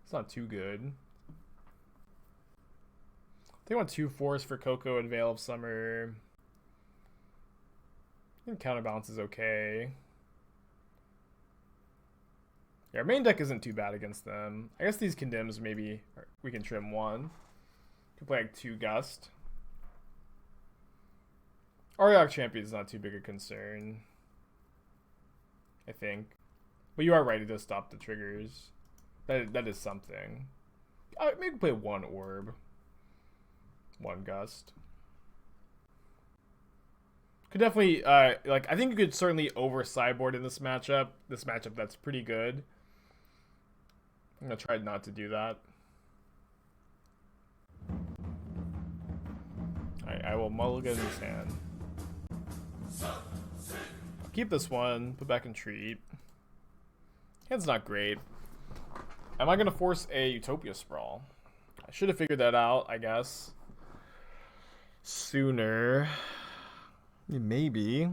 Speaker 1: It's not too good. They want 2 Force for Coco and Veil of Summer. I think Counterbalance is okay. Yeah, our main deck isn't too bad against them. I guess these Condemns maybe we can trim 1. Could play like 2 Gust. Auriok Champion is not too big a concern, I think. But you are right, it does stop the triggers. That is something. Maybe play 1 Orb. 1 Gust. Could definitely, like, I think you could certainly over Sideboard in this matchup. This matchup that's pretty good. I'm going to try not to do that. I will mulligan his hand. Keep this one, put back Entreat. Hand's not great. Am I going to force a Utopia Sprawl? I should have figured that out, I guess. Sooner. Maybe.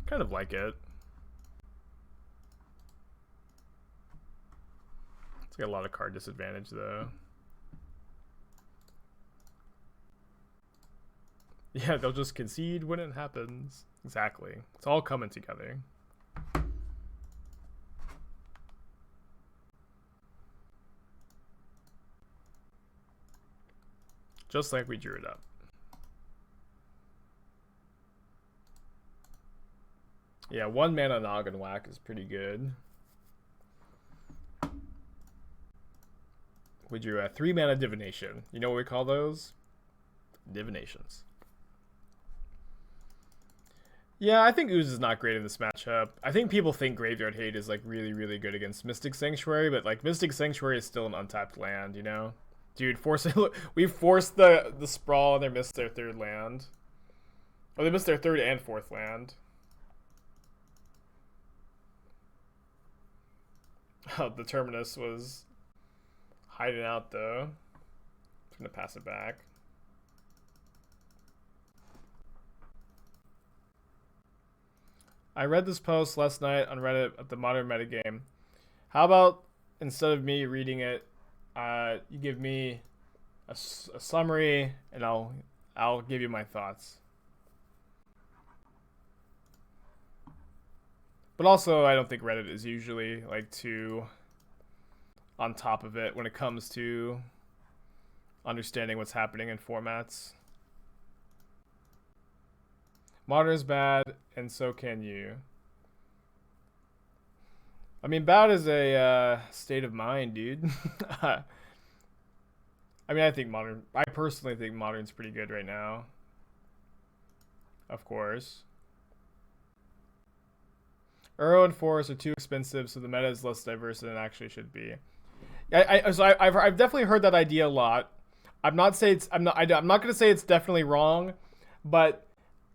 Speaker 1: Kind of like it. It's got a lot of card disadvantage, though. Yeah, they'll just concede when it happens. Exactly. It's all coming together. Just like we drew it up. Yeah, 1 mana Noggin Whack is pretty good. We drew a 3 mana Divination. You know what we call those? Divinations. Yeah, I think Ooze is not great in this matchup. I think people think Graveyard Hate is like really, really good against Mystic Sanctuary, but like Mystic Sanctuary is still an untapped land, you know? Dude, we forced the Sprawl and they missed their 3rd land. Oh, they missed their 3rd and 4th land. Oh, the Terminus was hiding out though. I'm gonna pass it back. I read this post last night on Reddit at the Modern Metagame. How about instead of me reading it, you give me a summary, and I'll give you my thoughts. But also, I don't think Reddit is usually like too on top of it when it comes to understanding what's happening in formats. Modern is bad, and so can you. I mean, bad is a state of mind, dude. I mean, I personally think Modern's pretty good right now. Of course. Uro and Force are too expensive, so the meta is less diverse than it actually should be. So I've definitely heard that idea a lot. I'm not saying it's I'm not gonna say it's definitely wrong, but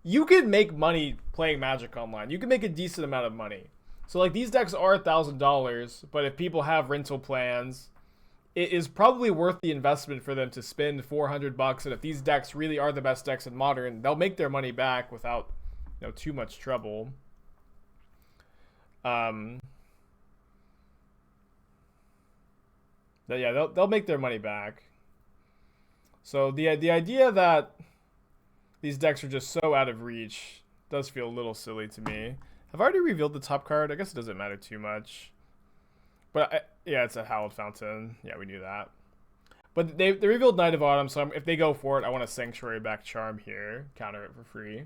Speaker 1: you could make money playing Magic Online. You can make a decent amount of money. So like these decks are $1,000, but if people have rental plans, it is probably worth the investment for them to spend $400. And if these decks really are the best decks in Modern, they'll make their money back without too much trouble. But yeah, they'll make their money back. So the idea that these decks are just so out of reach does feel a little silly to me. Have I already revealed the top card? I guess it doesn't matter too much. But yeah, it's a Hallowed Fountain. Yeah, we knew that. But they revealed Knight of Autumn, so if they go for it, I want a Sanctuary back Charm here. Counter it for free.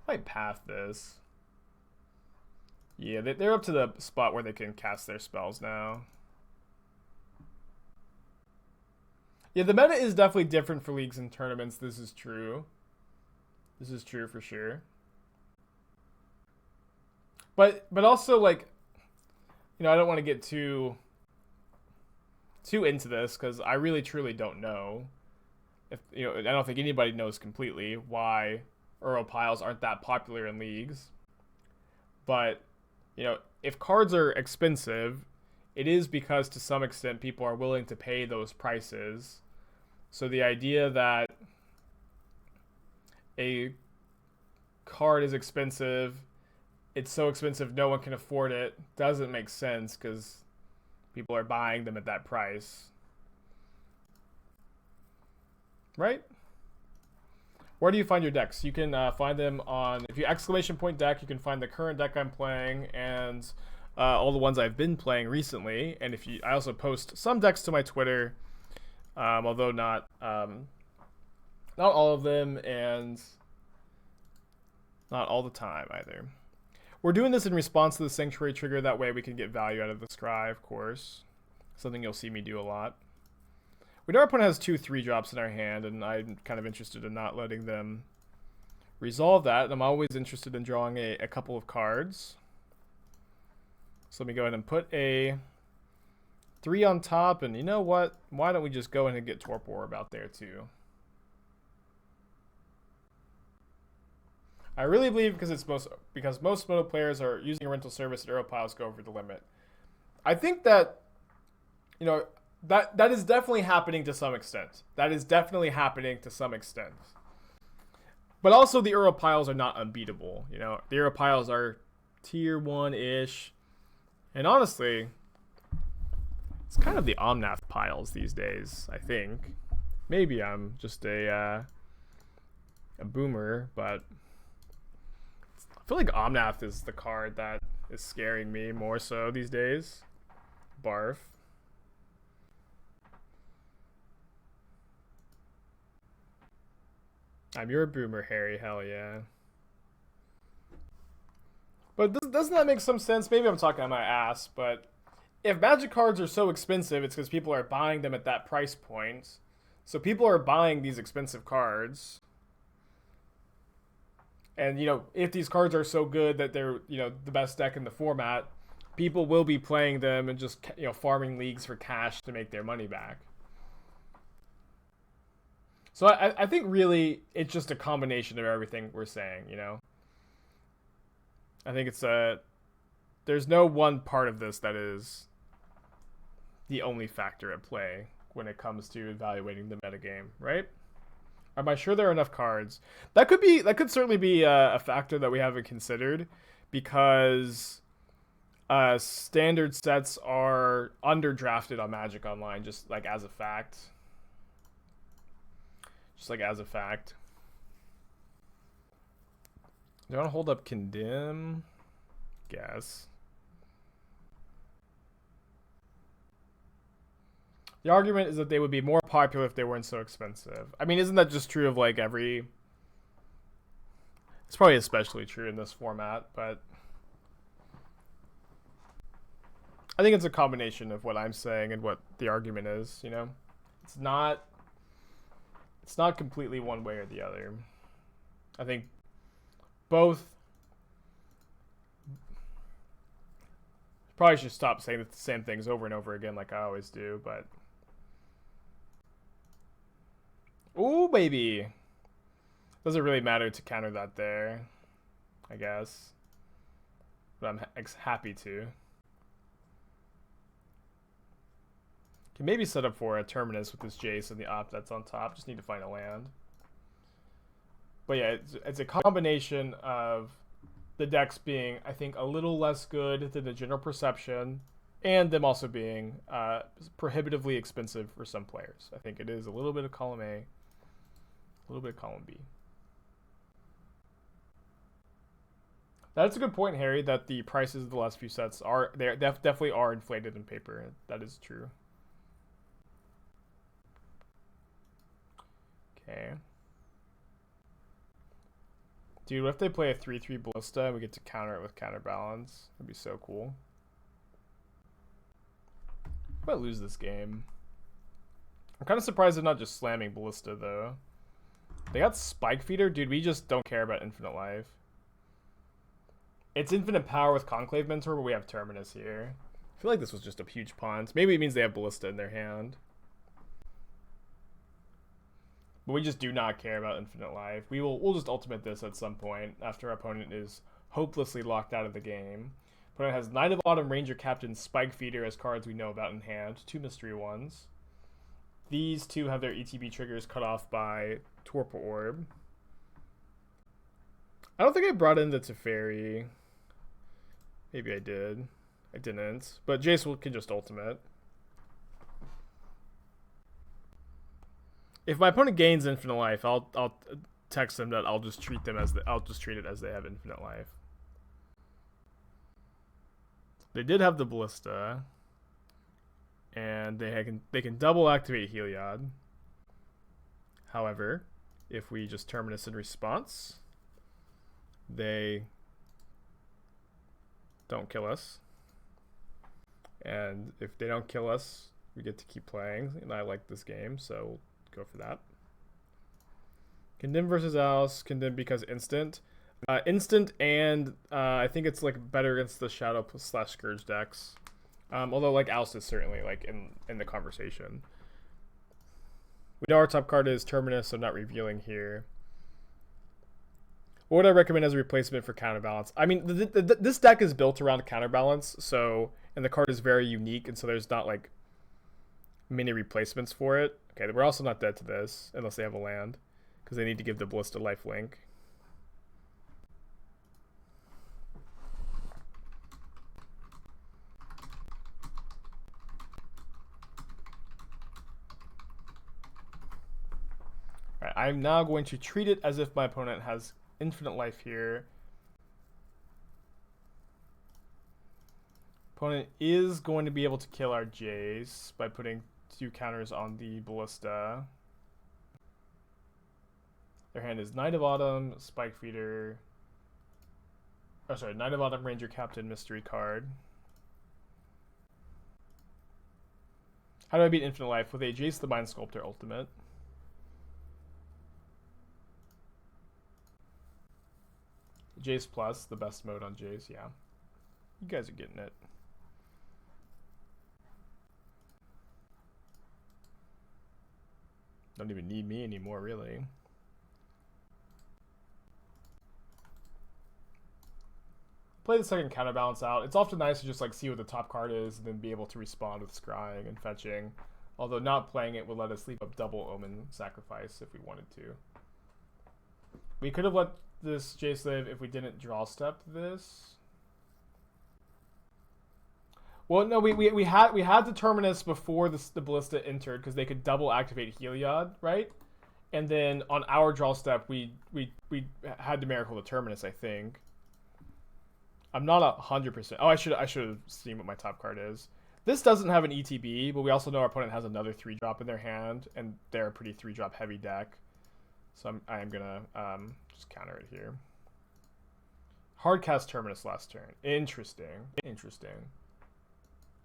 Speaker 1: I might path this. Yeah, they're up to the spot where they can cast their spells now. Yeah, the meta is definitely different for leagues and tournaments. This is true. This is true for sure. But also, like, I don't want to get too into this because I really truly don't know. I don't think anybody knows completely why Uro piles aren't that popular in leagues. But if cards are expensive, it is because to some extent people are willing to pay those prices. So the idea that a card is expensive, it's so expensive no one can afford it, doesn't make sense because people are buying them at that price. Right? Where do you find your decks? You can find them on, if you !deck, you can find the current deck I'm playing and all the ones I've been playing recently. And I also post some decks to my Twitter, although not all of them and not all the time either. We're doing this in response to the Sanctuary trigger. That way we can get value out of the Scry, of course. Something you'll see me do a lot. We know our opponent has 2 3-drops in our hand, and I'm kind of interested in not letting them resolve that. I'm always interested in drawing a couple of cards. So let me go ahead and put a 3 on top, and you know what? Why don't we just go ahead and get Torpor Orb out there too? I really believe because most Moto players are using a rental service and Uro piles go over the limit. I think that that is definitely happening to some extent. That is definitely happening to some extent. But also the Uro piles are not unbeatable. The Uro piles are tier 1-ish. And honestly, it's kind of the Omnath piles these days, I think. Maybe I'm just a boomer, but I feel like Omnath is the card that is scaring me more so these days. Barf. You're a boomer, Harry. Hell yeah. But doesn't that make some sense? Maybe I'm talking on my ass, but if Magic cards are so expensive, it's because people are buying them at that price point. So people are buying these expensive cards. And, if these cards are so good that they're, the best deck in the format, people will be playing them and just, farming leagues for cash to make their money back. So I think really it's just a combination of everything we're saying, I think it's there's no one part of this that is the only factor at play when it comes to evaluating the metagame, right? Am I sure there are enough cards? That could certainly be a factor that we haven't considered because standard sets are underdrafted on Magic Online, just like as a fact. Just like as a fact. Do you want to hold up Condemn? Guess. The argument is that they would be more popular if they weren't so expensive. I mean, isn't that just true of like every... It's probably especially true in this format, but... I think it's a combination of what I'm saying and what the argument is, It's not completely one way or the other. I think both Probably should stop saying the same things over and over again like I always do, but... Ooh, baby! Doesn't really matter to counter that there, I guess. But I'm happy to. Can maybe set up for a Terminus with this Jace and the Op that's on top. Just need to find a land. But yeah, it's a combination of the decks being, I think, a little less good than the general perception, and them also being prohibitively expensive for some players. I think it is a little bit of column A, a little bit of column B. That's a good point, Harry, that the prices of the last few sets are, they definitely are inflated in paper. That is true. Okay. Dude, what if they play a 3/3 Ballista and we get to counter it with Counterbalance? That'd be so cool. I might lose this game. I'm kind of surprised they're not just slamming Ballista, though. They got Spike Feeder? Dude, we just don't care about Infinite Life. It's Infinite Power with Conclave Mentor, but we have Terminus here. I feel like this was just a huge punt. Maybe it means they have Ballista in their hand. But we just do not care about Infinite Life. We'll just ultimate this at some point after our opponent is hopelessly locked out of the game. Opponent has Knight of Autumn, Ranger Captain, Spike Feeder as cards we know about in hand. 2 mystery ones. These two have their ETB triggers cut off by Torpor Orb. I don't think I brought in the Teferi. Maybe I did. I didn't. But Jace can just ultimate. If my opponent gains Infinite Life, I'll text them that I'll just treat it as they have Infinite Life. They did have the Ballista, and they can double activate Heliod. However, if we just Terminus in response, they don't kill us, and if they don't kill us, we get to keep playing. And I like this game, so go for that. Condemn versus Alice. Condemn because instant. Instant, and I think it's like better against the Shadow / Scourge decks. Although like Alice is certainly like in the conversation. We know our top card is Terminus, so not revealing here. What would I recommend as a replacement for Counterbalance? I mean, this deck is built around Counterbalance, so, and the card is very unique, and so there's not like many replacements for it. Okay, we're also not dead to this, unless they have a land, because they need to give the Ballista lifelink. Alright, I'm now going to treat it as if my opponent has Infinite Life here. Opponent is going to be able to kill our Jace by putting 2 counters on the Ballista. Their hand is Knight of Autumn, Spike Feeder. Oh, sorry, Knight of Autumn, Ranger Captain, mystery card. How do I beat Infinite Life? With a Jace the Mind Sculptor ultimate. Jace Plus, the best mode on Jace, yeah. You guys are getting it. Don't even need me anymore, really. Play the second Counterbalance out. It's often nice to just like see what the top card is and then be able to respond with scrying and fetching. Although not playing it would let us leave up double Omen sacrifice if we wanted to. We could have let this Jace live if we didn't draw step this. Well, no, we had the Terminus before the Ballista entered because they could double activate Heliod, right? And then on our draw step, we had to miracle the Terminus, I think. I'm not 100%. Oh, I should have seen what my top card is. This doesn't have an ETB, but we also know our opponent has another 3-drop in their hand, and they're a pretty 3-drop heavy deck. So I am gonna just counter it here. Hard cast Terminus last turn. Interesting. Interesting.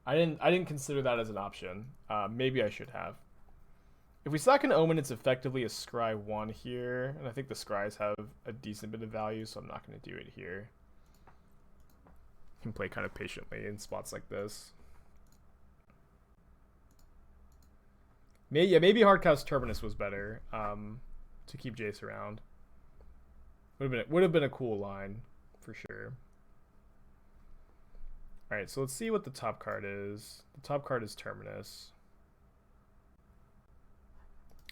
Speaker 1: I didn't consider that as an option. Maybe I should have. If we sack an Omen, it's effectively a Scry 1 here, and I think the Scries have a decent bit of value, so I'm not going to do it here. can play kind of patiently in spots like this. Maybe Hardcast Terminus was better to keep Jace around. Would have been a cool line for sure. All right, so let's see what the top card is. The top card is Terminus.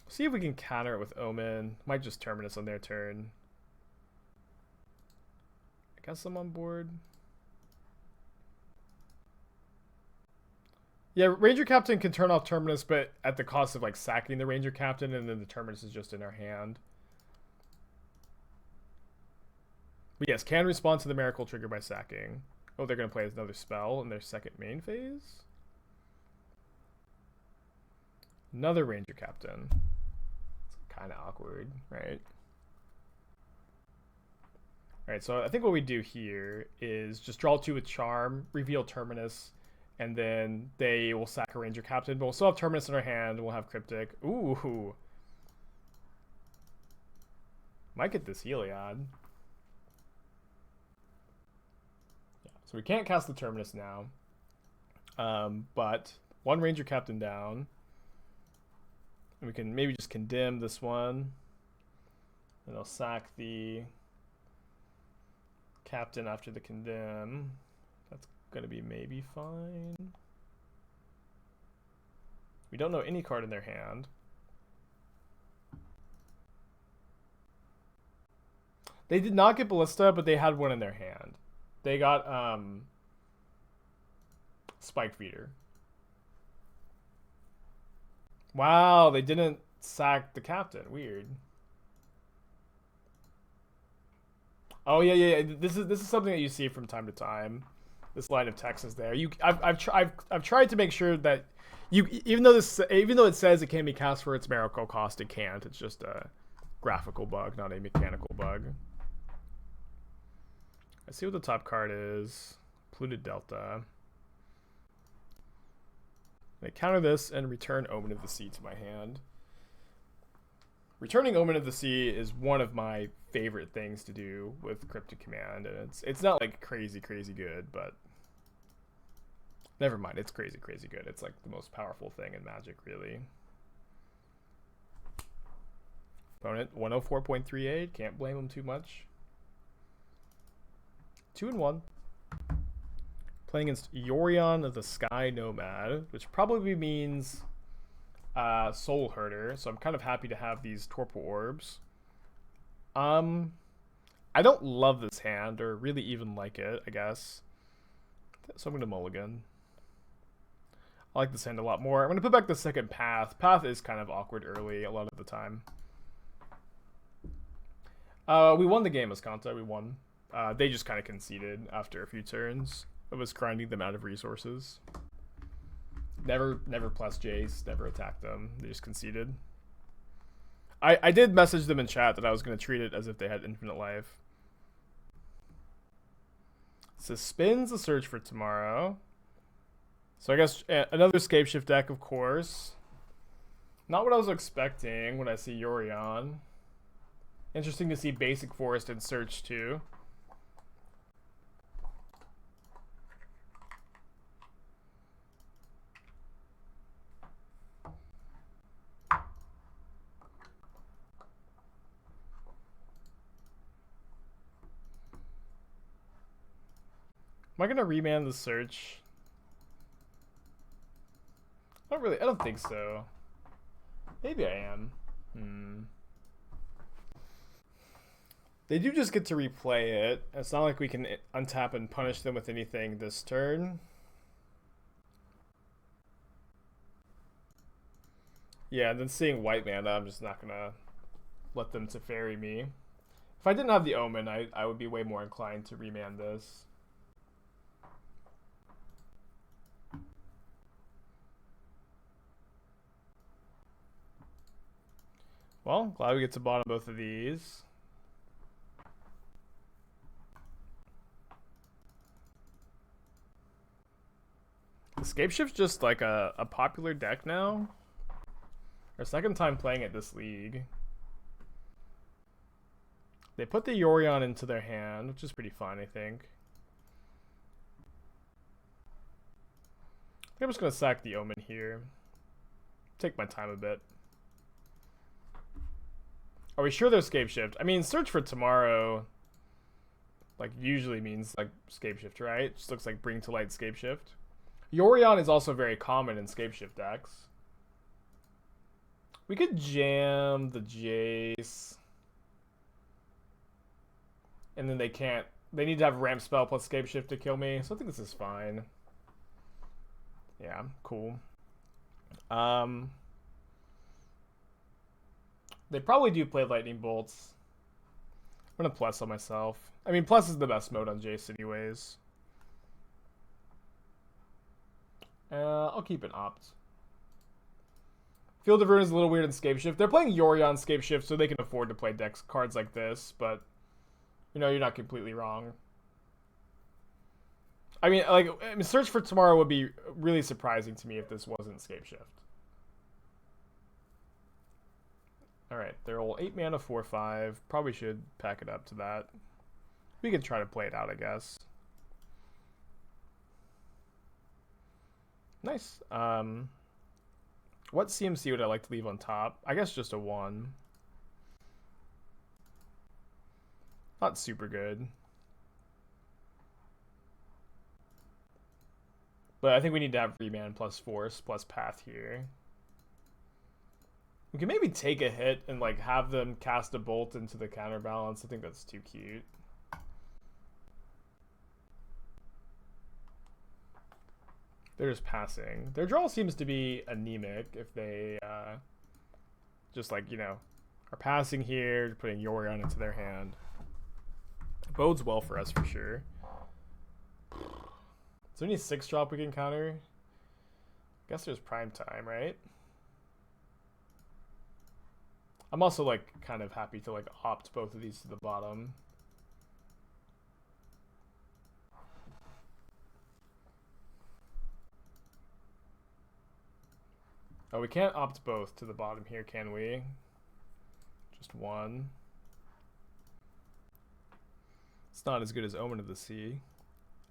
Speaker 1: See if we can counter it with Omen. Might just Terminus on their turn. I guess I'm on board. Yeah, Ranger Captain can turn off Terminus, but at the cost of like sacking the Ranger Captain, and then the Terminus is just in our hand. But yes, can respond to the Miracle trigger by sacking. Oh, they're going to play another spell in their second main phase? Another Ranger Captain. It's kind of awkward, right? Alright, so I think what we do here is just draw 2 with Charm, reveal Terminus, and then they will sack a Ranger Captain, but we'll still have Terminus in our hand, and we'll have Cryptic. Ooh. Might get this Heliod. Yeah, so we can't cast the Terminus now. But 1 Ranger Captain down. And we can maybe just Condemn this one. And they'll sack the Captain after the Condemn. That's gonna be maybe fine. We don't know any card in their hand. They did not get Ballista, but they had one in their hand. They got Spike Feeder. Wow, they didn't sack the Captain. Weird. Oh yeah. This is something that you see from time to time. This line of text is there. I've tried to make sure that even though it says it can be cast for its miracle cost, it can't. It's just a graphical bug, not a mechanical bug. Let's see what the top card is. Polluted Delta. I counter this and return Omen of the Sea to my hand. Returning Omen of the Sea is one of my favorite things to do with Cryptic Command, and it's not like crazy good, but never mind, it's crazy good. It's like the most powerful thing in Magic, really. Opponent 104.38, can't blame him too much. 2-1. Playing against Yorion of the Sky Nomad, which probably means Soul Herder, so I'm kind of happy to have these Torpor Orbs. I don't love this hand, or really even like it, I guess. So I'm going to mulligan. I like this hand a lot more. I'm going to put back the second Path. Path is kind of awkward early a lot of the time. We won the game, Ascanta. We won. They just kind of conceded after a few turns. It was grinding them out of resources. Never plus Jace, never attacked them. They just conceded. I did message them in chat that I was going to treat it as if they had infinite life. Suspends the search for tomorrow. So I guess another Scapeshift deck, of course. Not what I was expecting when I see Yorion. Interesting to see Basic Forest and Search too. Am I gonna remand the Search? I don't think so. Maybe I am. They do just get to replay it. It's not like we can untap and punish them with anything this turn. Yeah, and then seeing white mana, I'm just not gonna let them Teferi me. If I didn't have the Omen, I would be way more inclined to remand this. Well, glad we get to bottom both of these. Scapeshift's just like a popular deck now. Our second time playing it this league. They put the Yorion into their hand, which is pretty fun, I think. I'm just gonna sack the Omen here. Take my time a bit. Are we sure there's Scape Shift? I mean, Search for Tomorrow, like, usually means, like, Scape Shift, right? It just looks like Bring to Light Scape Shift. Yorion is also very common in Scape Shift decks. We could jam the Jace. And then they can't... They need to have Ramp Spell plus Scape Shift to kill me, so I think this is fine. Yeah, cool. They probably do play Lightning Bolts. I'm gonna plus on myself. I mean, plus is the best mode on Jace anyways. I'll keep an Opt. Field of Ruin is a little weird in Scape Shift. They're playing Yorion Scape Shift, so they can afford to play decks cards like this, but you know, you're not completely wrong. I mean, Search for Tomorrow would be really surprising to me if this wasn't Scape Shift. Alright, they're all 8 mana, 4/5. Probably should pack it up to that. We can try to play it out, I guess. Nice. What CMC would I like to leave on top? I guess just a 1. Not super good. But I think we need to have Remand plus Force plus Path here. We can maybe take a hit and like have them cast a bolt into the Counterbalance. I think that's too cute. They're just passing. Their draw seems to be anemic if they just like, you know, are passing here, putting Yorion into their hand. It bodes well for us for sure. Is there any 6-drop we can counter? I guess there's Prime Time, right? I'm also like kind of happy to like opt both of these to the bottom. Oh, we can't opt both to the bottom here, can we? Just one. It's not as good as Omen of the Sea.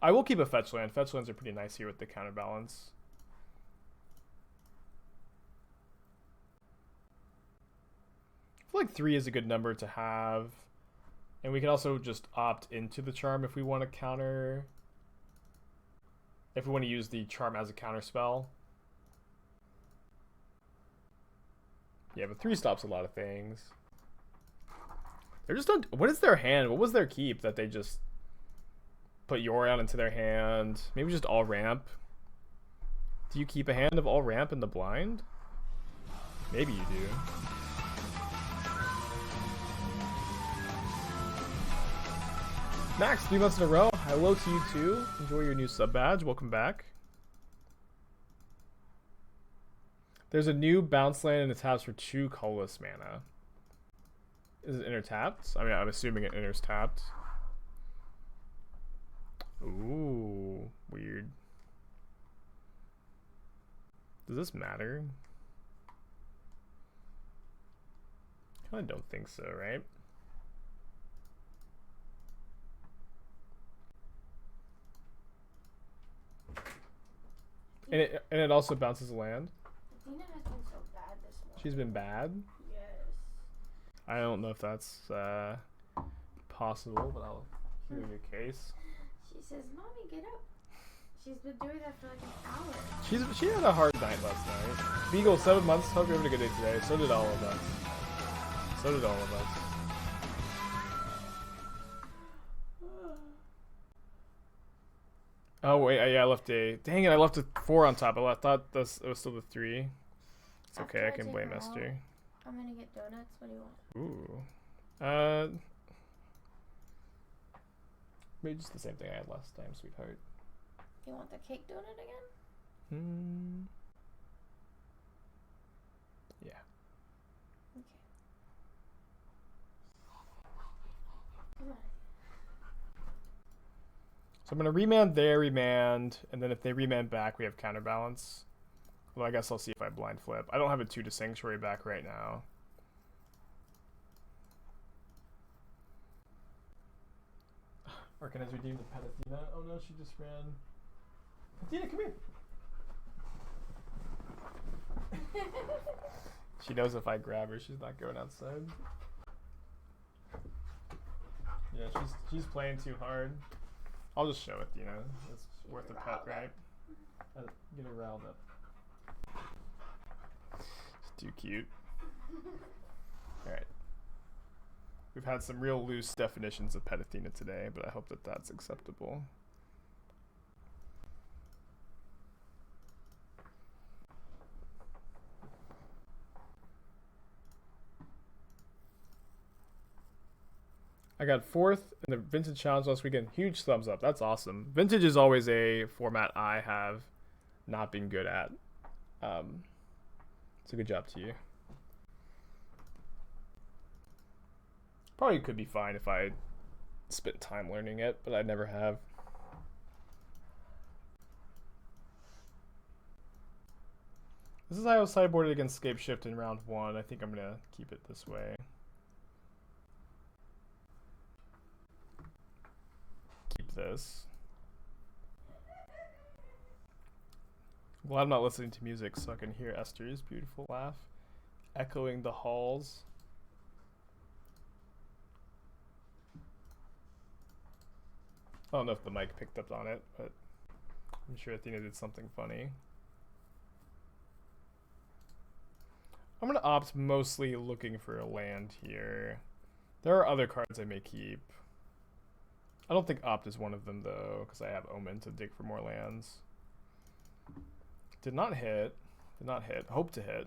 Speaker 1: I will keep a fetch land. Fetch lands are pretty nice here with the Counterbalance. I feel like 3 is a good number to have. And we can also just opt into the charm if we want to counter. If we want to use the charm as a counter spell. Yeah, but 3 stops a lot of things. They're just on... What is their hand? What was their keep that they just put Yorion into their hand? Maybe just all ramp. Do you keep a hand of all ramp in the blind? Maybe you do. Max, 3 months in a row. Hello to you too. Enjoy your new sub badge. Welcome back. There's a new bounce land and it taps for 2 colorless mana. Is it enter tapped? I mean, I'm assuming it enters tapped. Ooh, weird. Does this matter? I don't think so, right? And it also bounces land.
Speaker 2: Athena has been so bad this morning.
Speaker 1: She's been bad?
Speaker 2: Yes.
Speaker 1: I don't know if that's possible, but I'll hear your case.
Speaker 2: She says, "Mommy, get up." She's been doing that for like an hour.
Speaker 1: She had a hard night last night. Beagle, 7 months. Hope you're having a good day today. So did all of us. So did all of us. Oh wait, yeah, I left a. Dang it, I left a 4 on top. I thought it was still the 3. It's okay, I can blame Esther.
Speaker 2: I'm gonna get donuts. What do you want?
Speaker 1: Ooh. Maybe just the same thing I had last time, sweetheart.
Speaker 2: You want the cake donut again?
Speaker 1: Yeah.
Speaker 2: Okay. Come on.
Speaker 1: So I'm gonna remand there, remand, and then if they remand back, we have Counterbalance. Well, I guess I'll see if I blind flip. I don't have a 2 to Sanctuary back right now. Arcan has redeemed the pet Athena. Oh no, she just ran. Athena, come here. She knows if I grab her, she's not going outside. Yeah, she's playing too hard. I'll just show it, you know. It's worth a pet, right? Get her riled up. It's too cute. Alright. We've had some real loose definitions of Pet Athena today, but I hope that that's acceptable. I got 4th in the Vintage Challenge last weekend. Huge thumbs up. That's awesome. Vintage is always a format I have not been good at. It's a good job to you. Probably could be fine if I spent time learning it, but I never have. This is how I was sideboarded against Scape Shift in round 1. I think I'm going to keep it this way. Keep this. I'm glad I'm not listening to music so I can hear Esther's beautiful laugh echoing the halls. I don't know if the mic picked up on it, but I'm sure Athena did something funny. I'm going to opt mostly looking for a land here. There are other cards I may keep. I don't think opt is one of them though, because I have Omen to dig for more lands. Did not hit. Did not hit. Hope to hit.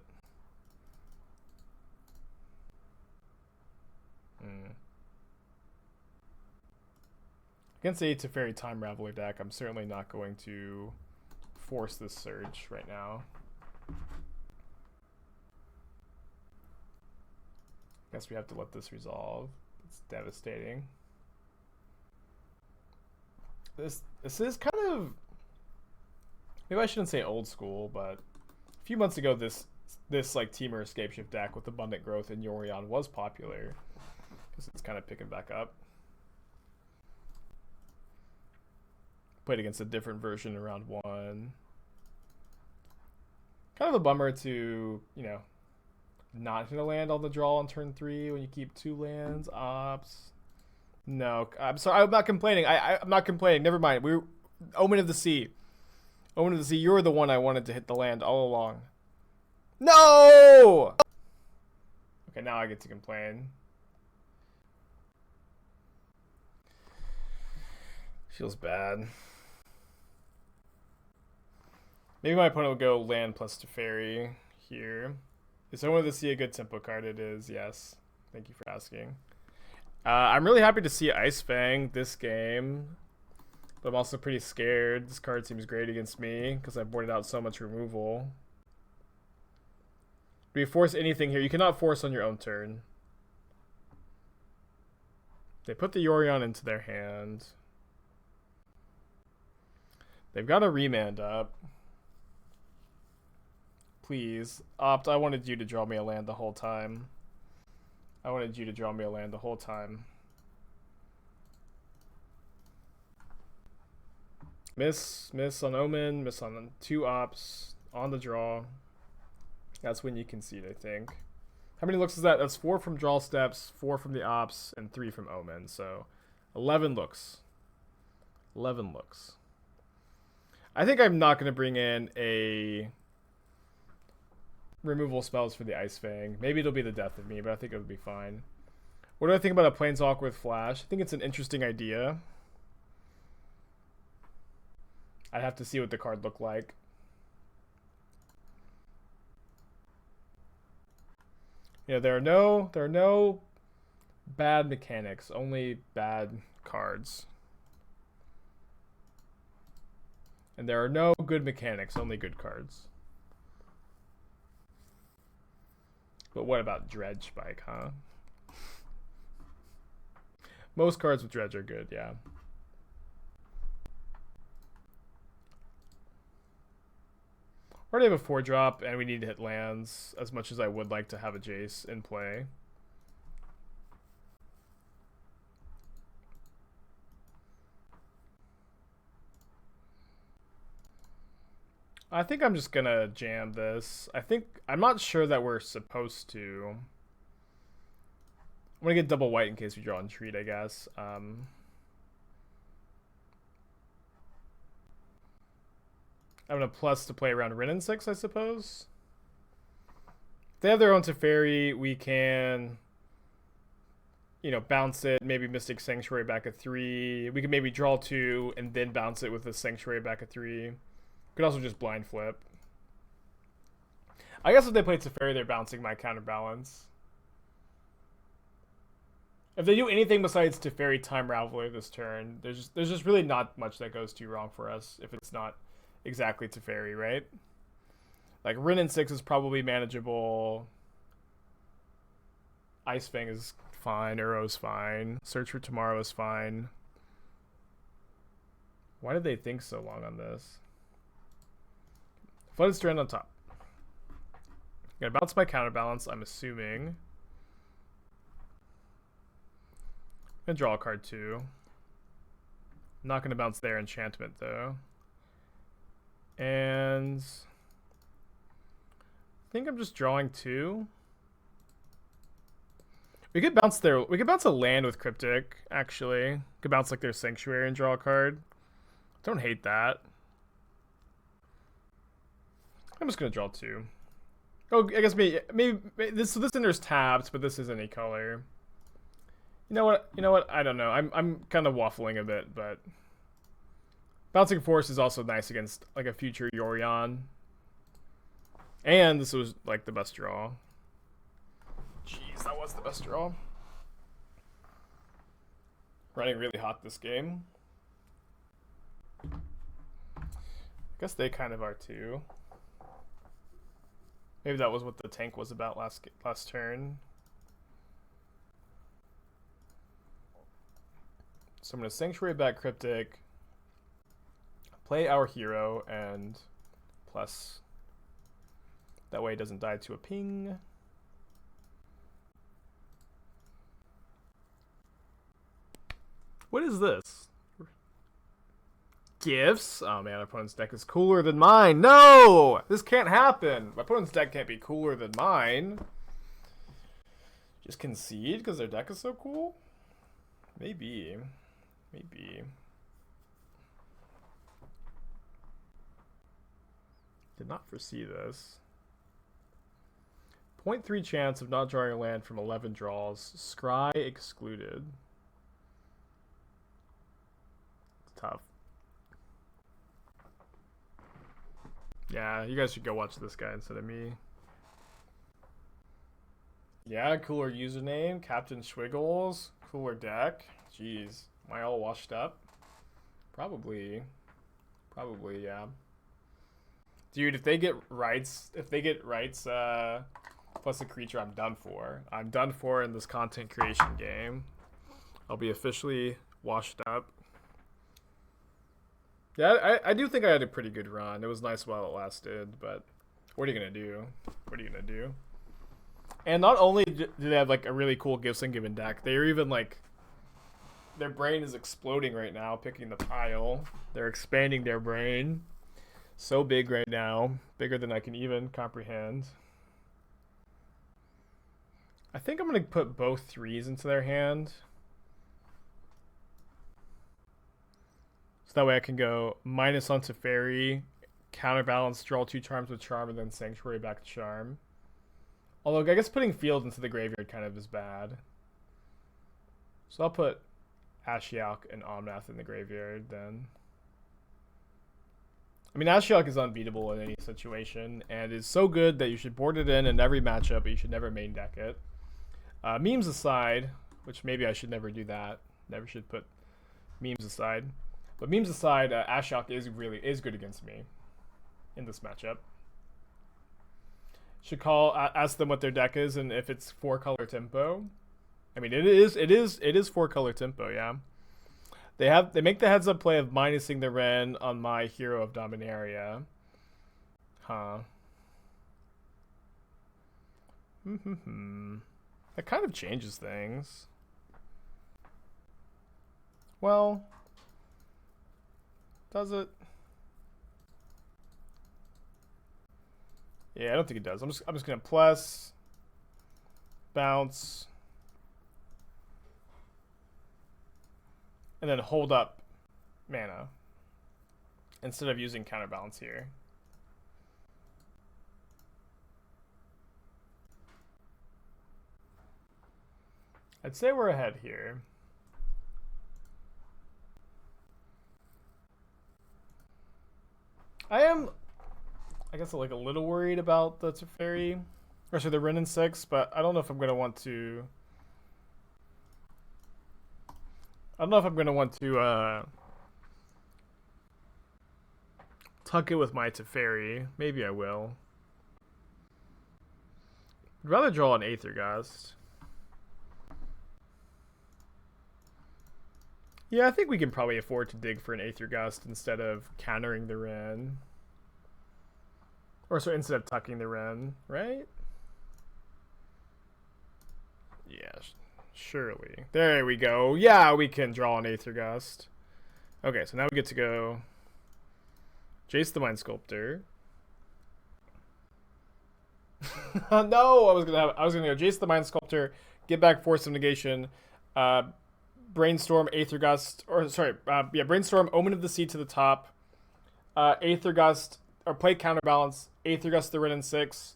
Speaker 1: Against a Teferi Time Raveler deck, I'm certainly not going to force this surge right now. Guess we have to let this resolve. It's devastating. This is kind of, maybe I shouldn't say old school, but a few months ago this like Teamer Escape Shift deck with Abundant Growth and Yorion was popular. Because it's kind of picking back up. Played against a different version in round 1. Kind of a bummer to, you know, not hit a land on the draw on turn 3 when you keep 2 lands. Ops. No, I'm sorry. I'm not complaining. I'm not complaining. Never mind. Omen of the Sea. Omen of the Sea. You're the one I wanted to hit the land all along. No! Okay, now I get to complain. Feels bad. Maybe my opponent will go land plus Teferi here. Is Omen of the Sea a good tempo card? It is, yes. Thank you for asking. I'm really happy to see Ice Fang this game, but I'm also pretty scared. This card seems great against me because I boarded out so much removal. Do you force anything here? You cannot force on your own turn. They put the Yorion into their hand. They've got a Remand up. Please. Opt, I wanted you to draw me a land the whole time. Miss on Omen, miss on 2 ops, on the draw. That's when you concede, I think. How many looks is that? That's 4 from draw steps, 4 from the ops, and 3 from Omen. So 11 looks. 11 looks. I think I'm not going to bring in a removal spells for the Ice Fang. Maybe it'll be the death of me, but I think it'll be fine. What do I think about a Planeswalker with Flash? I think it's an interesting idea. I'd have to see what the card looked like. Yeah, there are no bad mechanics, only bad cards. And there are no good mechanics, only good cards. But what about Dredge Spike, huh? Most cards with Dredge are good, yeah. We already have a 4-drop, and we need to hit lands as much as I would like to have a Jace in play. I think I'm just gonna jam this. I'm not sure that we're supposed to. I'm gonna get double white in case we draw Entreat, I guess. I'm gonna plus to play around Rin and 6, I suppose. If they have their own Teferi, we can, bounce it, maybe Mystic Sanctuary back at 3. We can maybe draw 2 and then bounce it with the Sanctuary back at 3. Could also just blind flip. I guess if they play Teferi, they're bouncing my Counterbalance. If they do anything besides Teferi time Raveler this turn, there's just really not much that goes too wrong for us if it's not exactly Teferi, right? Like Rin and 6 is probably manageable. Ice Fang is fine. Uro's fine. Search for Tomorrow is fine. Why did they think so long on this? Flooded Strand on top. I'm gonna bounce my Counterbalance, I'm assuming. I'm gonna draw a card too. I'm not gonna bounce their enchantment though. And I think I'm just drawing 2. We could bounce a land with Cryptic, actually. We could bounce like their Sanctuary and draw a card. Don't hate that. I'm just gonna draw 2. Oh, I guess maybe this ender's tapped, but this is any color. You know what? I don't know. I'm kind of waffling a bit, but bouncing Force is also nice against like a future Yorion. And this was like the best draw. Jeez, that was the best draw. Running really hot this game. I guess they kind of are too. Maybe that was what the tank was about last turn. So I'm going to Sanctuary back Cryptic, play our hero, and plus. That way it doesn't die to a ping. What is this? Gifts? Oh man, my opponent's deck is cooler than mine. No! This can't happen. My opponent's deck can't be cooler than mine. Just concede because their deck is so cool? Maybe. Maybe. Did not foresee this. 0.3 chance of not drawing a land from 11 draws. Scry excluded. It's tough. Yeah, you guys should go watch this guy instead of me. Yeah, cooler username. Captain Schwiggles. Cooler deck. Jeez. Am I all washed up? Probably. Probably, yeah. Dude, if they get rights, plus a creature, I'm done for. I'm done for in this content creation game. I'll be officially washed up. Yeah, I do think I had a pretty good run. It was nice while it lasted, but what are you gonna do? What are you gonna do? And not only do they have like a really cool Gifts Ungiven deck, they're even like, their brain is exploding right now, picking the pile. They're expanding their brain. So big right now, bigger than I can even comprehend. I think I'm going to put both 3s into their hand. So that way I can go minus on Teferi, Counterbalance, draw 2 charms with Charm, and then Sanctuary back to Charm. Although I guess putting Field into the graveyard kind of is bad. So I'll put Ashiok and Omnath in the graveyard then. I mean, Ashiok is unbeatable in any situation, and is so good that you should board it in every matchup, but you should never main deck it. Memes aside, which maybe I should never do that. Never should put memes aside. But memes aside, Ashiok is good against me in this matchup. Should ask them what their deck is and if it's 4-color tempo. I mean, it is 4-color tempo, yeah. They make the heads up play of minusing the Ren on my Hero of Dominaria. Huh. That kind of changes things. Well, does it? Yeah, I don't think it does. I'm just gonna plus, bounce, and then hold up mana instead of using Counterbalance here. I'd say we're ahead here. I am, I guess, like a little worried about the Teferi, or sorry, the Renin 6, but I don't know if I'm gonna want to. I don't know if I'm gonna want to tuck it with my Teferi. Maybe I will. I'd rather draw an Aether Gust. Yeah, I think we can probably afford to dig for an Aether Gust instead of countering the Ren. Or so instead of tucking the Ren, right? Yeah, surely. There we go. Yeah, we can draw an Aether Gust. Okay, so now we get to go Jace the Mind Sculptor. No, I was gonna go Jace the Mind Sculptor, get back Force of Negation, Brainstorm, Aether Gust, or sorry, Brainstorm, Omen of the Sea to the top, Aether Gust, or play Counterbalance, Aether Gust the Ren 6,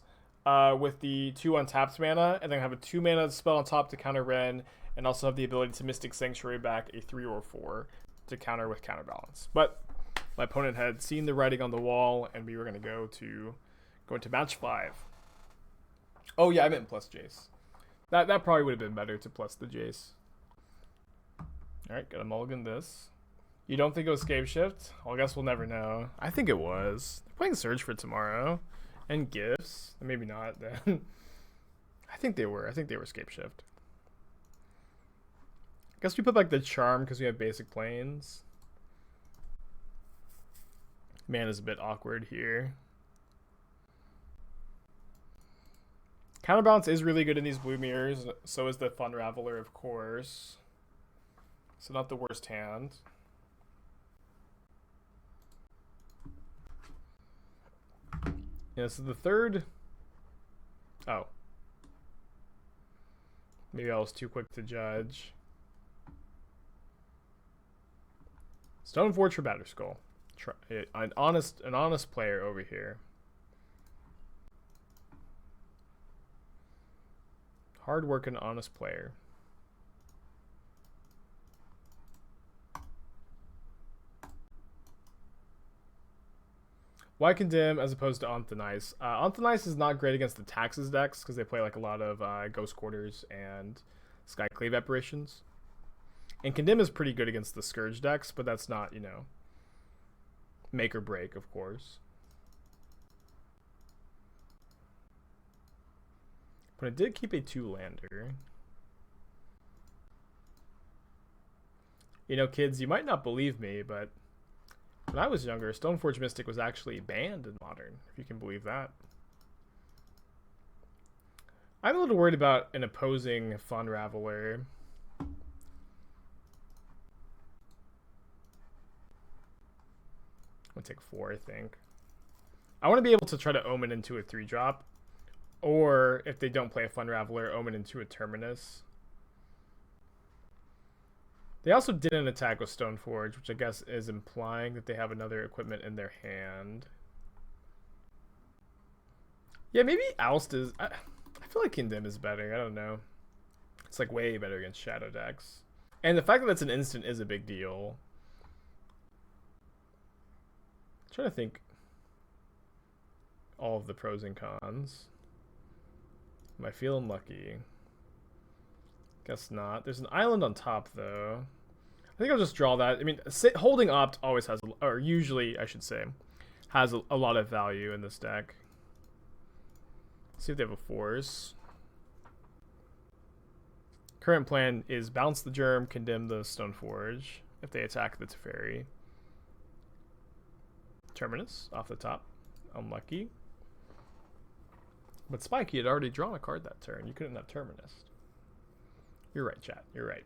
Speaker 1: with the 2 untapped mana, and then have a 2 mana spell on top to counter Ren, and also have the ability to Mystic Sanctuary back a 3 or 4 to counter with Counterbalance. But my opponent had seen the writing on the wall, and we were going to go into match 5. Oh yeah, I meant plus Jace. That probably would have been better to plus the Jace. Alright, gotta mulligan this. You don't think it was Scape Shift? Well, I guess we'll never know. I think it was. They're playing Surge for tomorrow. And Gifts. Maybe not then. I think they were. I think they were Scape Shift. I guess we put like the Charm because we have basic planes. Man is a bit awkward here. Counterbalance is really good in these blue mirrors. So is the Fun Raveler, of course. So not the worst hand. Yeah, this is the third. Oh. Maybe I was too quick to judge. Stoneforge for Batterskull. An honest player over here. Hard working, honest player. Why Condemn as opposed to Onthanice? Onthanice is not great against the Taxes decks because they play like a lot of Ghost Quarters and Skyclave Apparitions. And Condemn is pretty good against the Scourge decks, but that's not, you know, make or break, of course. But I did keep a 2-lander. You know, kids, you might not believe me, but when I was younger, Stoneforge Mystic was actually banned in Modern, if you can believe that. I'm a little worried about an opposing Fun Raveler. I'm going to take 4, I think. I want to be able to try to Omen into a 3-drop. Or, if they don't play a Fun Raveler, Omen into a Terminus. They also didn't attack with Stoneforge, which I guess is implying that they have another equipment in their hand. Yeah, maybe Oust is... I feel like Condemn is better. I don't know. It's like way better against Shadow decks. And the fact that it's an instant is a big deal. I'm trying to think all of the pros and cons. Am I feeling lucky? Guess not. There's an island on top, though. I think I'll just draw that. I mean, holding Opt always has, or usually, I should say, has a lot of value in this deck. Let's see if they have a Force. Current plan is bounce the Germ, condemn the Stoneforge if they attack the Teferi. Terminus off the top. Unlucky. But Spikey had already drawn a card that turn. You couldn't have Terminus. You're right, chat. You're right.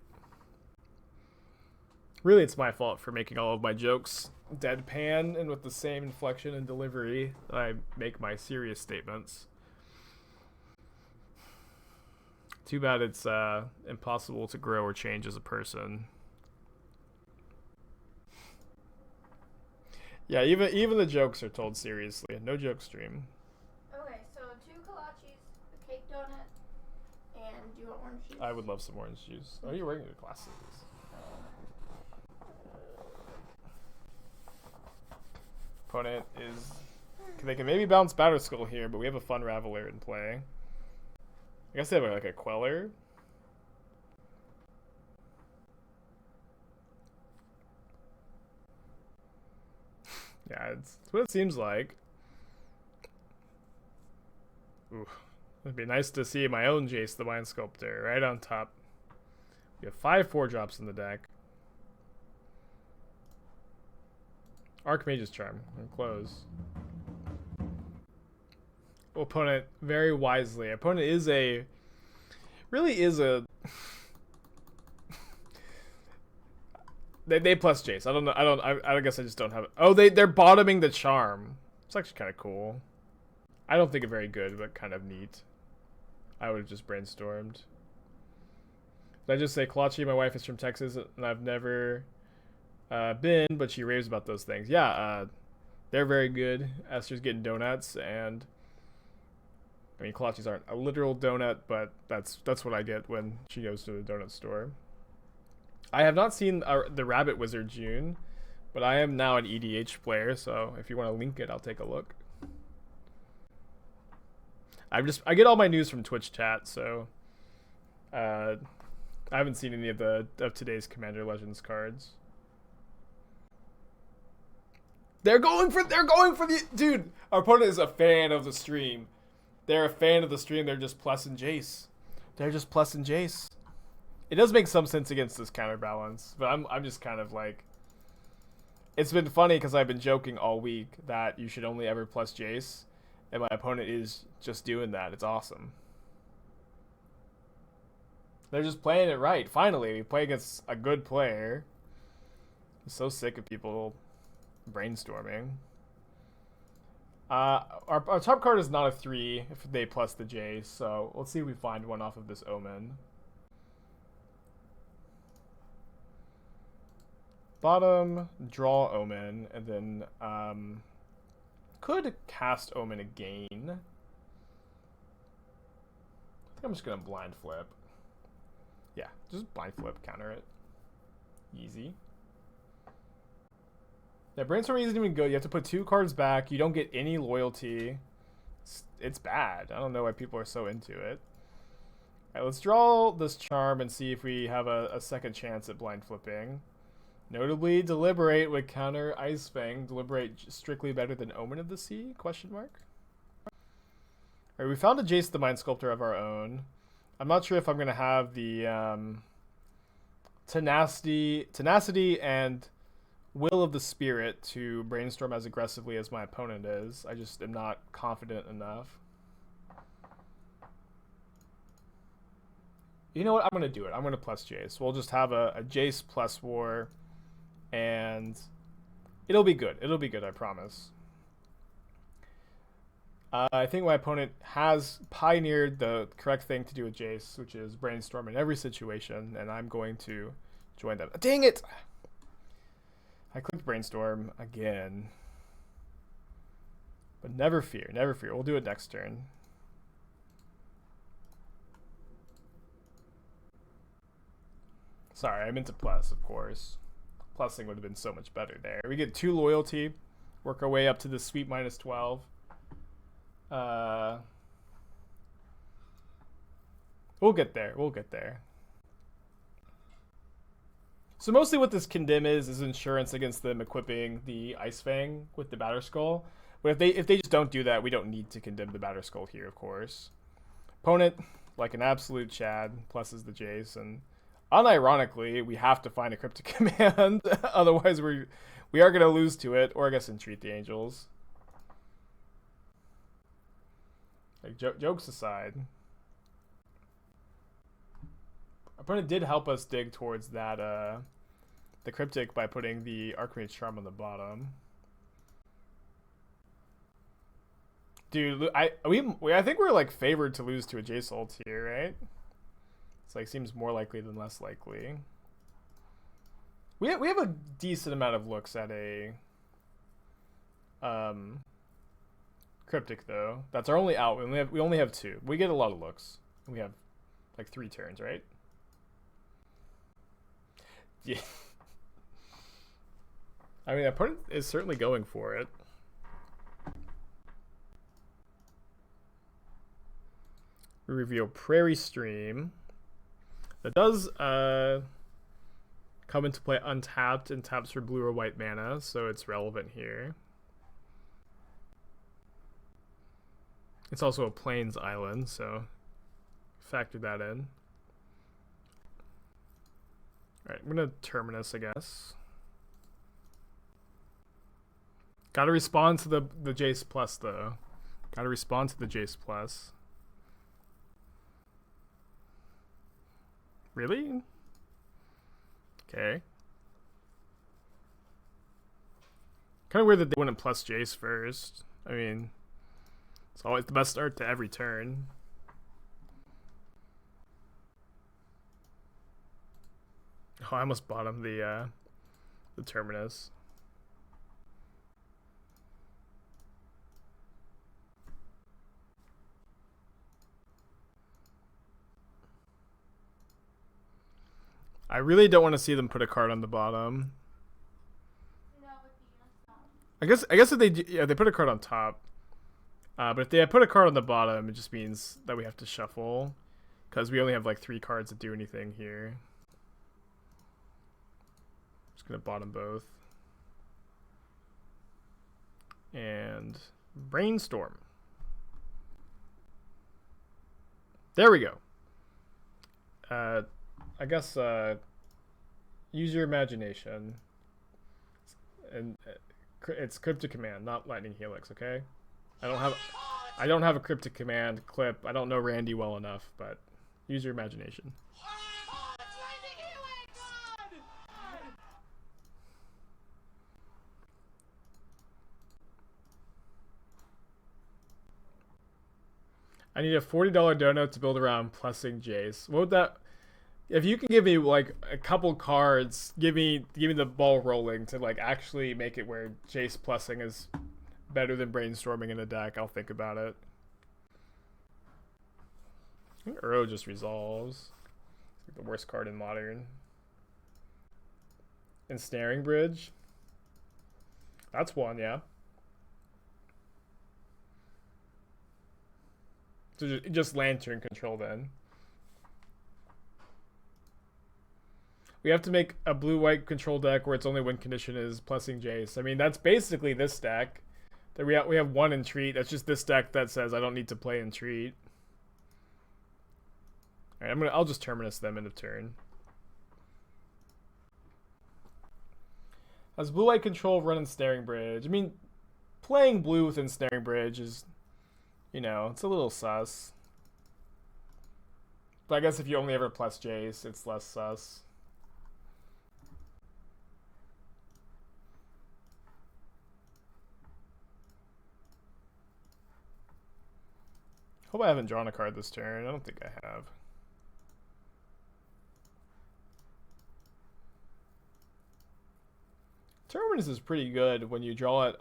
Speaker 1: Really, it's my fault for making all of my jokes deadpan and with the same inflection and delivery that I make my serious statements. Too bad it's impossible to grow or change as a person. Yeah, even the jokes are told seriously. No joke stream.
Speaker 2: Okay, so 2 kolaches, a cake donut, and do you want orange juice?
Speaker 1: I would love some orange juice. Oh, you're wearing your glasses. Opponent is... They can maybe bounce Batterskull here, but we have a fun Raveler in play. I guess they have like a Queller. Yeah, it's what it seems like. Ooh, it'd be nice to see my own Jace the Mind Sculptor right on top. We have 5 4-drops in the deck. Archmage's Charm. And close. Opponent very wisely. Opponent is a... Really is a... They plus Jace. I don't know. I guess I just don't have it. Oh, they're bottoming the charm. It's actually kind of cool. I don't think it very good, but kind of neat. I would have just brainstormed. Did I just say Kalachi? My wife is from Texas, and I've never been, but she raves about those things. Yeah, they're very good. Esther's getting donuts, and I mean, Kolaches aren't a literal donut, but that's what I get when she goes to the donut store. I have not seen the Rabbit Wizard June, but I am now an EDH player, so if you want to link it, I'll take a look. I get all my news from Twitch chat, so I haven't seen any of today's Commander Legends cards. They're going for the dude. Our opponent is a fan of the stream. They're a fan of the stream. They're just plussing Jace. It does make some sense against this counterbalance, but I'm just kind of like, it's been funny because I've been joking all week that you should only ever plus Jace, and my opponent is just doing that. It's awesome. They're just playing it right. Finally, we play against a good player. I'm so sick of people brainstorming. Our top card is not a 3 if they plus the Jace, so let's see if we find one off of this Omen. Bottom, draw Omen, and then could cast Omen again. I think I'm just gonna blind flip. Yeah, just blind flip, counter it. Easy. Yeah, brainstorming isn't even good. You have to put 2 cards back. You don't get any loyalty. It's bad. I don't know why people are so into it. Alright, let's draw this charm and see if we have a second chance at blind flipping. Notably, Deliberate would counter Ice Fang. Deliberate strictly better than Omen of the Sea? Question mark. Alright, we found a Jace the Mind Sculptor of our own. I'm not sure if I'm gonna have the tenacity and will of the spirit to brainstorm as aggressively as my opponent is. I just am not confident enough. You know what? I'm gonna do it. I'm gonna plus Jace. We'll just have a Jace plus war. And it'll be good. It'll be good, I promise. I think my opponent has pioneered the correct thing to do with Jace, which is brainstorm in every situation, and I'm going to join them. Dang it! I clicked brainstorm again. But never fear, never fear. We'll do it next turn. Sorry, I meant to plus, of course. Plussing would have been so much better there. We get 2 loyalty, work our way up to the sweet -12. We'll get there. We'll get there. So mostly what this Condemn is insurance against them equipping the Ice Fang with the Batterskull. But if they just don't do that, we don't need to Condemn the Batterskull here, of course. Opponent, like an absolute Chad, pluses the Jace, and unironically, we have to find a Cryptic Command. Otherwise, we are going to lose to it, or I guess Entreat the Angels. Like, jokes aside. Opponent did help us dig towards that the Cryptic by putting the Archmage Charm on the bottom. Dude, I think we're like favored to lose to a Jace ult here, right? It's like seems more likely than less likely. We have a decent amount of looks at a Cryptic though. That's our only out. We only have 2. We get a lot of looks. We have like 3 turns, right? Yeah. I mean, opponent is certainly going for it. We reveal Prairie Stream. That does come into play untapped and taps for blue or white mana, so it's relevant here. It's also a Plains island, so factor that in. Alright, I'm gonna Terminus, I guess. Gotta respond to the Jace Plus, though. Gotta respond to the Jace Plus. Really? Okay. Kind of weird that they wouldn't plus Jace first. I mean, it's always the best start to every turn. Oh, I almost bottomed the Terminus. I really don't want to see them put a card on the bottom. I guess if they put a card on top. But if they put a card on the bottom, it just means that we have to shuffle, because we only have like 3 cards that do anything here. Just gonna bottom both. And Brainstorm. There we go. I guess use your imagination. And it's Cryptic Command, not Lightning Helix, okay? I don't have a Cryptic Command clip. I don't know Randy well enough, but use your imagination. I need a $40 donut to build around plussing Jace. What would that... If you can give me like a couple cards, give me the ball rolling to like actually make it where Jace plussing is better than brainstorming in a deck, I'll think about it. I think Uro just resolves. It's like the worst card in Modern. Ensnaring Bridge. That's one, yeah. So just Lantern control then. We have to make a blue-white control deck where its only win condition is plussing Jace. I mean, that's basically this deck. That we have one Entreat. That's just this deck that says I don't need to play Entreat. All right, I'll just Terminus them end of turn. Has blue-white control run Ensnaring Bridge? I mean, playing blue with Ensnaring Bridge is, you know, it's a little sus. But I guess if you only ever plus Jace, it's less sus. Hope I haven't drawn a card this turn. I don't think I have. Terminus is pretty good when you draw it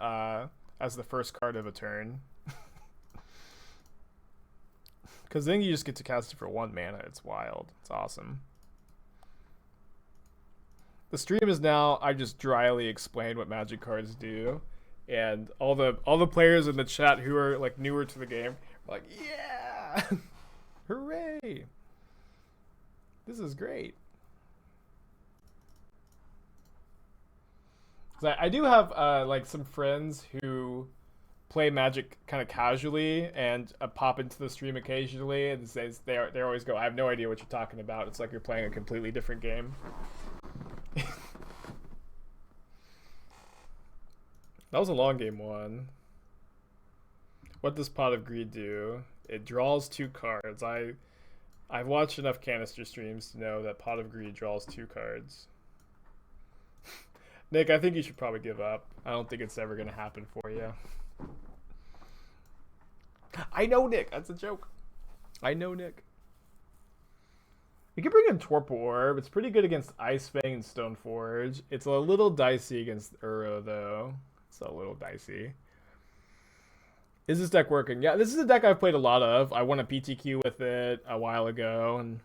Speaker 1: as the first card of a turn. Because then you just get to cast it for 1 mana. It's wild. It's awesome. The stream is now, I just dryly explained what Magic cards do. And all the players in the chat who are like newer to the game are like, yeah! Hooray! This is great. I do have like some friends who play Magic kind of casually and pop into the stream occasionally, and they always go, I have no idea what you're talking about. It's like you're playing a completely different game. That was a long game one. What does Pot of Greed do? It draws 2 cards. I've watched enough canister streams to know that Pot of Greed draws 2 cards. Nick, I think you should probably give up. I don't think it's ever going to happen for you. I know, Nick. That's a joke. I know, Nick. We can bring in Torpor Orb. It's pretty good against Ice Fang and Stoneforge. It's a little dicey against Uro, though. It's a little dicey. Is this deck working? Yeah, this is a deck I've played a lot of. I won a PTQ with it a while ago, and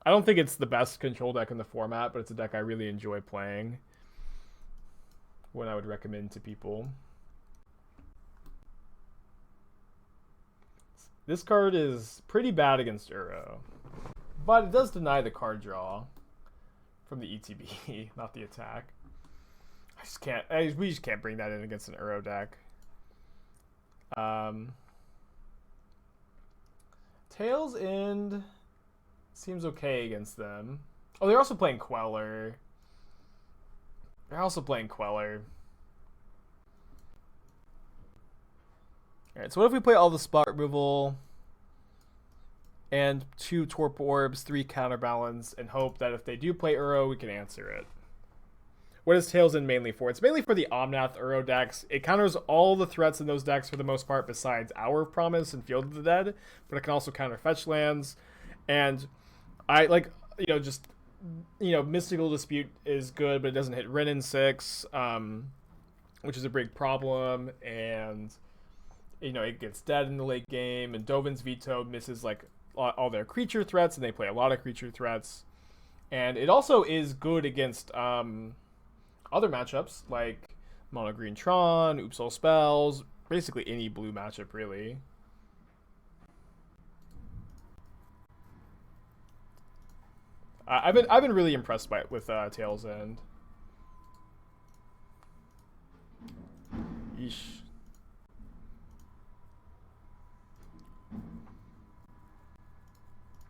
Speaker 1: I don't think it's the best control deck in the format, but it's a deck I really enjoy playing. One I would recommend to people. This card is pretty bad against Uro, but it does deny the card draw from the ETB, not the attack. I just can't. We just can't bring that in against an Uro deck. Tails End seems okay against them. Oh, they're also playing Queller. Alright, so what if we play all the spot removal and 2 Torpor Orbs, 3 Counterbalance, and hope that if they do play Uro, we can answer it. What is Tails End mainly for? It's mainly for the Omnath Uro decks. It counters all the threats in those decks for the most part besides Hour of Promise and Field of the Dead, but it can also counter fetch lands. And I like, Mystical Dispute is good, but it doesn't hit Ren in 6, which is a big problem. And, it gets dead in the late game. And Dovin's Veto misses like all their creature threats, and they play a lot of creature threats. And it also is good against other matchups like Mono Green Tron, Oops All Spells, basically any blue matchup really. I've been really impressed with Tails End. Yeesh.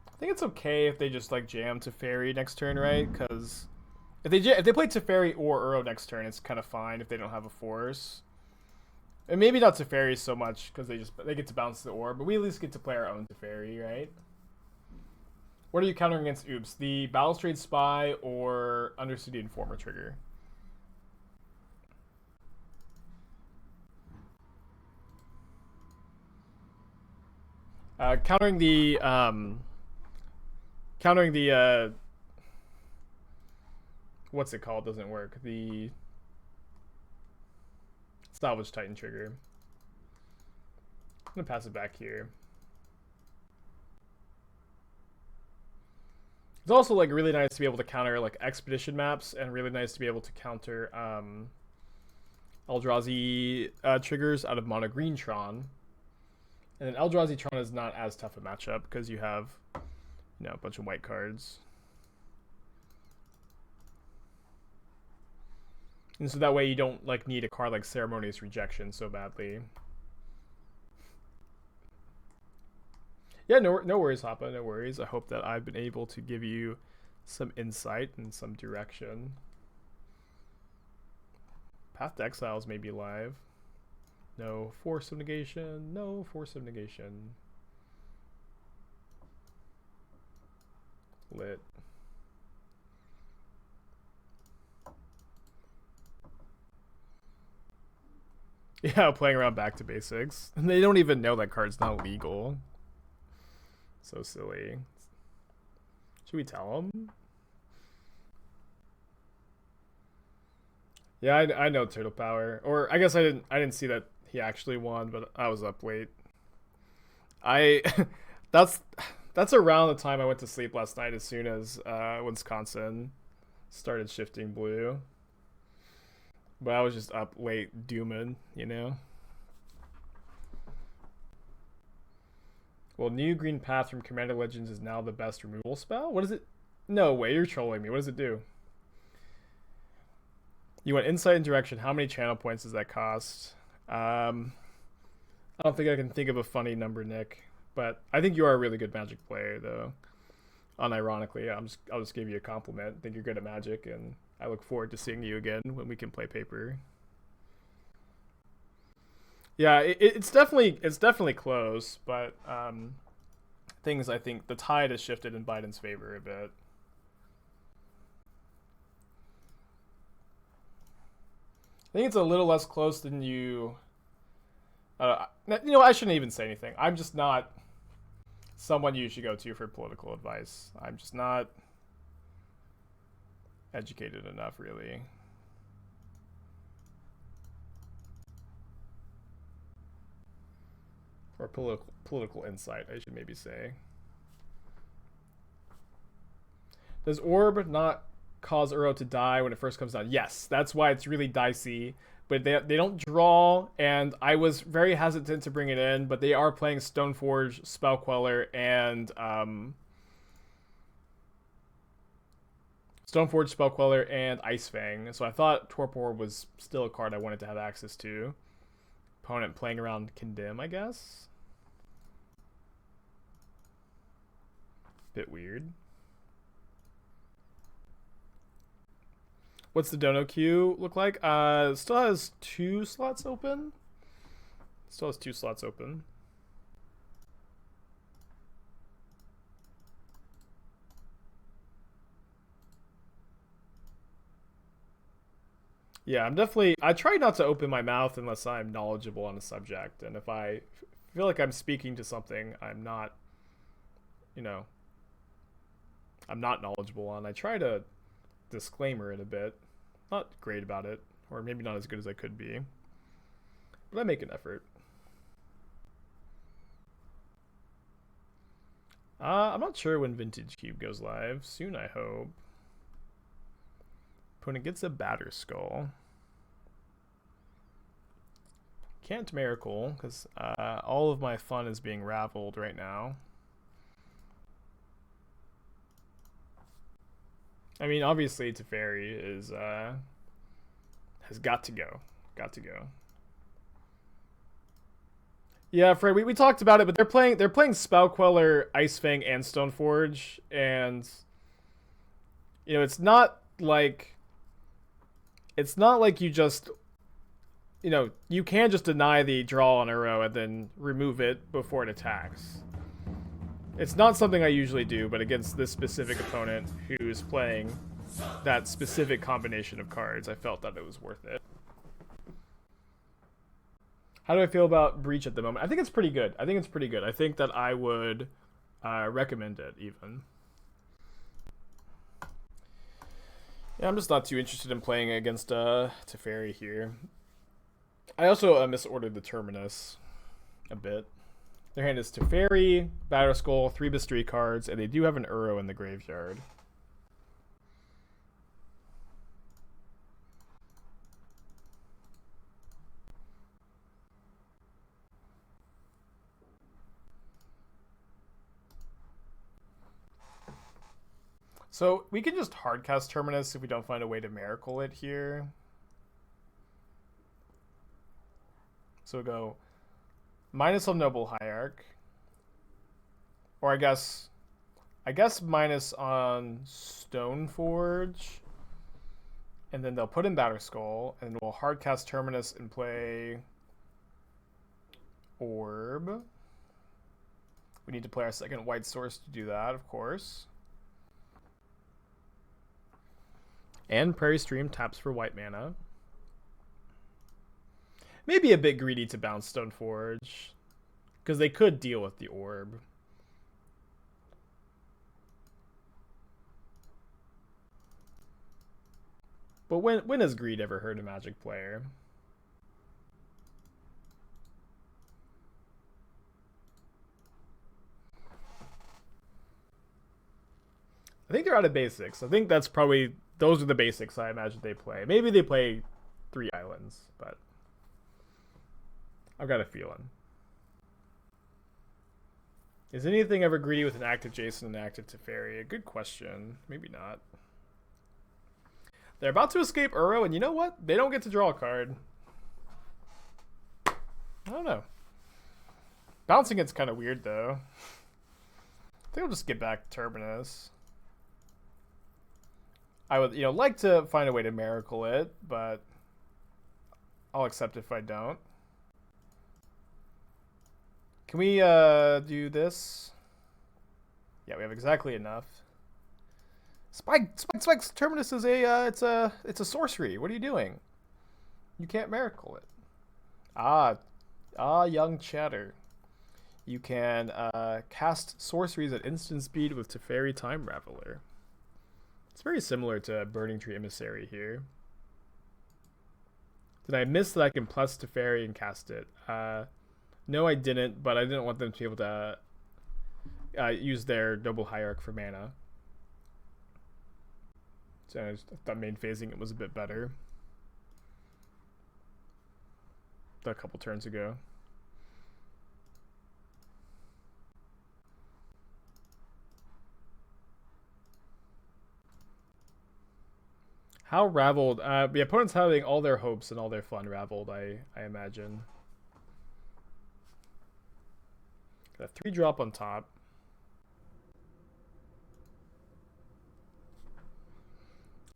Speaker 1: I think it's okay if they just like jam Teferi next turn, right? Because if they play Teferi or Uro next turn, it's kind of fine if they don't have a force. And maybe not Teferi so much because they get to bounce the orb, but we at least get to play our own Teferi, right? What are you countering against Oops? The Balustrade Spy or Undercity Informer trigger? Countering the what's it called? Doesn't work. The Salvage Titan trigger. I'm gonna pass it back here. It's also like really nice to be able to counter like expedition maps, and really nice to be able to counter Eldrazi triggers out of Mono Green Tron. And then Eldrazi Tron is not as tough a matchup because you have, a bunch of white cards. And so that way you don't like need a card like Ceremonious Rejection so badly. Yeah, no worries, Hoppa, no worries. I hope that I've been able to give you some insight and some direction. Path to Exiles may be live. No Force of Negation, no Force of Negation. Lit. Yeah, playing around back to basics. And they don't even know that card's not legal. So silly. Should we tell them? Yeah, I know Turtle Power. Or I guess I didn't see that he actually won, but I was up late. That's around the time I went to sleep last night as soon as Wisconsin started shifting blue. But I was just up late dooming, Well, new green path from Commander Legends is now the best removal spell? What is it? No way, you're trolling me. What does it do? You want insight and direction. How many channel points does that cost? I don't think I can think of a funny number, Nick. But I think you are a really good Magic player, though. Unironically, I'll just give you a compliment. I think you're good at Magic, and I look forward to seeing you again when we can play paper. Yeah, it's definitely close, but I think the tide has shifted in Biden's favor a bit. I think it's a little less close than you... I shouldn't even say anything. I'm just not someone you should go to for political advice. I'm just not educated enough, really. Or political insight, I should maybe say. Does Orb not cause Uro to die when it first comes down? Yes, that's why it's really dicey. But they don't draw, and I was very hesitant to bring it in, but they are playing Stoneforge, Spellqueller, and Ice Fang. So I thought Torpor Orb was still a card I wanted to have access to. Opponent playing around Condemn, I guess. Bit weird. What's the dono queue look like? Still has 2 slots open. Still has 2 slots open. Yeah, I try not to open my mouth unless I'm knowledgeable on a subject. And if I feel like I'm speaking to something I'm not, I'm not knowledgeable on, I try to disclaimer it a bit. Not great about it, or maybe not as good as I could be, but I make an effort. I'm not sure when Vintage Cube goes live. Soon, I hope. Opponent gets a Batter Skull. Can't Miracle, because all of my fun is being raveled right now. I mean, obviously, Teferi is has got to go. Got to go. Yeah, Fred, we talked about it, but they're playing Spellqueller, Ice Fang, and Stoneforge, and it's not like you just you can just deny the draw on Uro and then remove it before it attacks. It's not something I usually do, but against this specific opponent who's playing that specific combination of cards, I felt that it was worth it. How do I feel about Breach at the moment? I think it's pretty good. I think that I would recommend it, even. Yeah, I'm just not too interested in playing against Teferi here. I also misordered the Terminus a bit. Their hand is Teferi, Batter Skull, 3 Bistri cards, and they do have an Uro in the graveyard. So we can just hardcast Terminus if we don't find a way to Miracle it here. So we'll go minus on Noble Hierarch. Or I guess minus on Stoneforge. And then they'll put in Batter Skull, and we'll hardcast Terminus and play Orb. We need to play our second white source to do that, of course. And Prairie Stream taps for white mana. Maybe a bit greedy to bounce Stoneforge, because they could deal with the Orb. But when has greed ever hurt a Magic player? I think they're out of basics. I think that's probably... Those are the basics I imagine they play. Maybe they play 3 islands, but... I've got a feeling. Is anything ever greedy with an active Jace and an active Teferi? A good question. Maybe not. They're about to escape Uro, and you know what? They don't get to draw a card. I don't know. Bouncing it's kind of weird, though. I think I'll just get back to Terminus. I would, like to find a way to Miracle it, but I'll accept if I don't. Can we do this? Yeah, we have exactly enough. Spike! Terminus is it's a sorcery. What are you doing? You can't miracle it. Young chatter. You can cast sorceries at instant speed with Teferi Time Raveler. It's very similar to Burning Tree Emissary here. Did I miss that I can plus Teferi and cast it? No, I didn't, but I didn't want them to be able to use their Noble Hierarch for mana. So I thought main phasing it was a bit better. A couple turns ago. How raveled? The opponent's having all their hopes and all their fun raveled, I imagine. Got a 3-drop on top.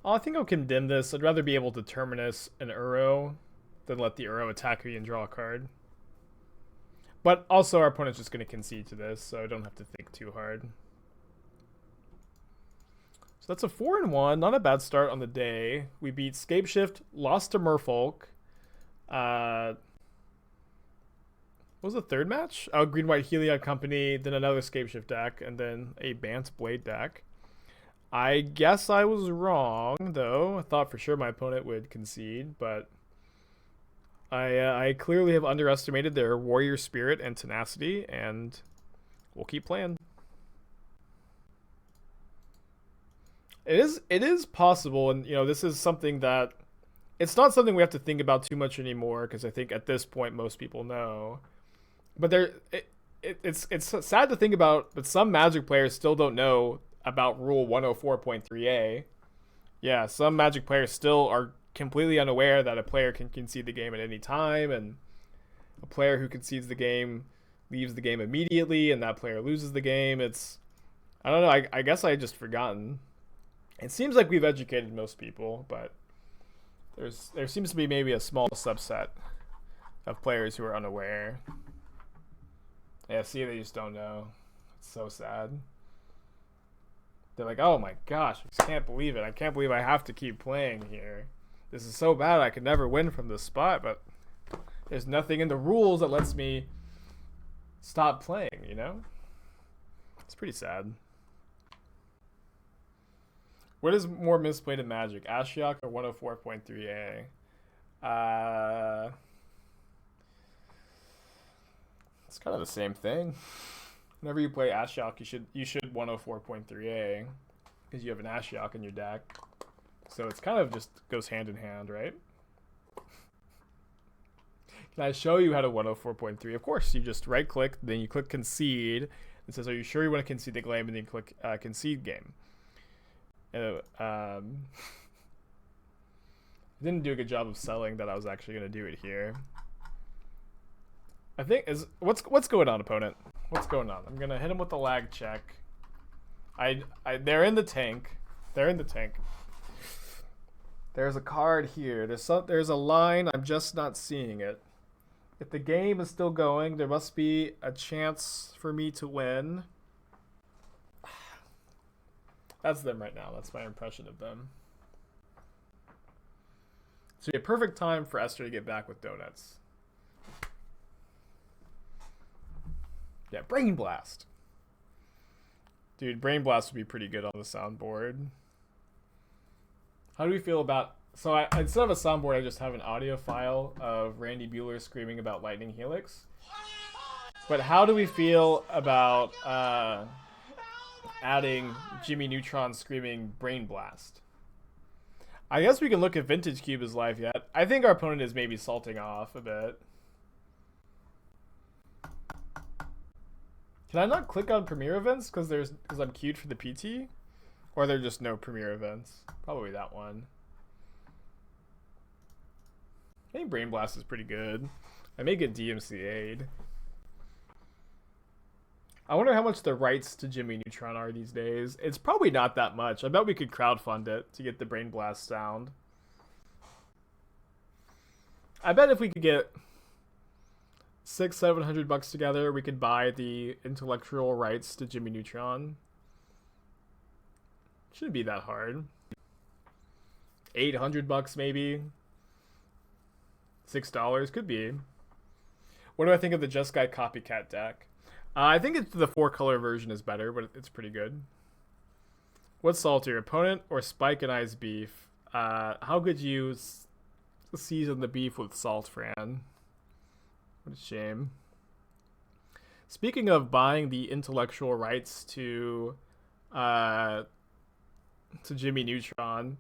Speaker 1: Oh, I think I'll condemn this. I'd rather be able to Terminus an Uro than let the Uro attack me and draw a card. But also our opponent's just going to concede to this, so I don't have to think too hard. So that's a 4-1. Not a bad start on the day. We beat Scapeshift, lost to Merfolk. What was the third match? Oh, Green-White Heliod Company, then another Scapeshift deck, and then a Bant Blade deck. I guess I was wrong, though. I thought for sure my opponent would concede, but I clearly have underestimated their warrior spirit and tenacity, and we'll keep playing. It is possible, and this is something that it's not something we have to think about too much anymore, because I think at this point most people know. But it's sad to think about, but some Magic players still don't know about Rule 104.3a. Yeah, some Magic players still are completely unaware that a player can concede the game at any time, and a player who concedes the game leaves the game immediately, and that player loses the game. I don't know. I guess I just forgotten. It seems like we've educated most people, but there seems to be maybe a small subset of players who are unaware. Yeah, see, they just don't know. It's so sad. They're like, oh my gosh, I just can't believe it. I can't believe I have to keep playing here. This is so bad, I could never win from this spot, but there's nothing in the rules that lets me stop playing, It's pretty sad. What is more misplayed in Magic, Ashiok or 104.3a? It's kind of the same thing. Whenever you play Ashiok, you should 104.3a because you have an Ashiok in your deck. So it's kind of just goes hand in hand, right? Can I show you how to 104.3? Of course, you just right click, then you click concede. It says, are you sure you want to concede the game? And then you click concede game. I didn't do a good job of selling that I was actually going to do it here. I think what's going on, opponent? What's going on? I'm gonna hit him with the lag check. They're in the tank. They're in the tank. There's a card here. There's a line. I'm just not seeing it. If the game is still going, there must be a chance for me to win. That's them right now. That's my impression of them. So a perfect time for Esther to get back with donuts. Yeah, Brain Blast. Dude, Brain Blast would be pretty good on the soundboard. How do we feel about... So instead of a soundboard, I just have an audio file of Randy Bueller screaming about Lightning Helix. But how do we feel about adding Jimmy Neutron screaming Brain Blast? I guess we can look if Vintage Cube is live yet. I think our opponent is maybe salting off a bit. Can I not click on Premiere Events because I'm queued for the PT? Or are there just no Premiere Events? Probably that one. I think Brain Blast is pretty good. I may get DMCA'd. I wonder how much the rights to Jimmy Neutron are these days. It's probably not that much. I bet we could crowdfund it to get the Brain Blast sound. I bet if we could get $600-700 together, we could buy the intellectual rights to Jimmy Neutron. Shouldn't be that hard. $800 maybe. $6 could be. What do I think of the Just Guy Copycat deck? I think it's the 4-color version is better, but it's pretty good. What's saltier, opponent or Spike and Ice beef? How could you season the beef with salt, Fran? What a shame. Speaking of buying the intellectual rights to Jimmy Neutron,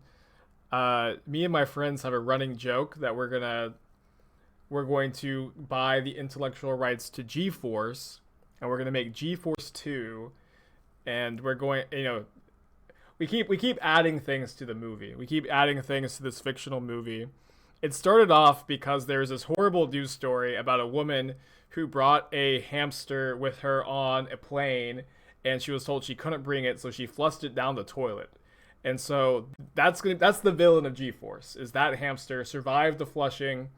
Speaker 1: me and my friends have a running joke that we're going to buy the intellectual rights to G-Force, and we're gonna make G-Force 2, and we're going, we keep adding things to the movie. We keep adding things to this fictional movie. It started off because there was this horrible news story about a woman who brought a hamster with her on a plane, and she was told she couldn't bring it, so she flushed it down the toilet. And so that's the villain of G-Force, is that hamster survived the flushing,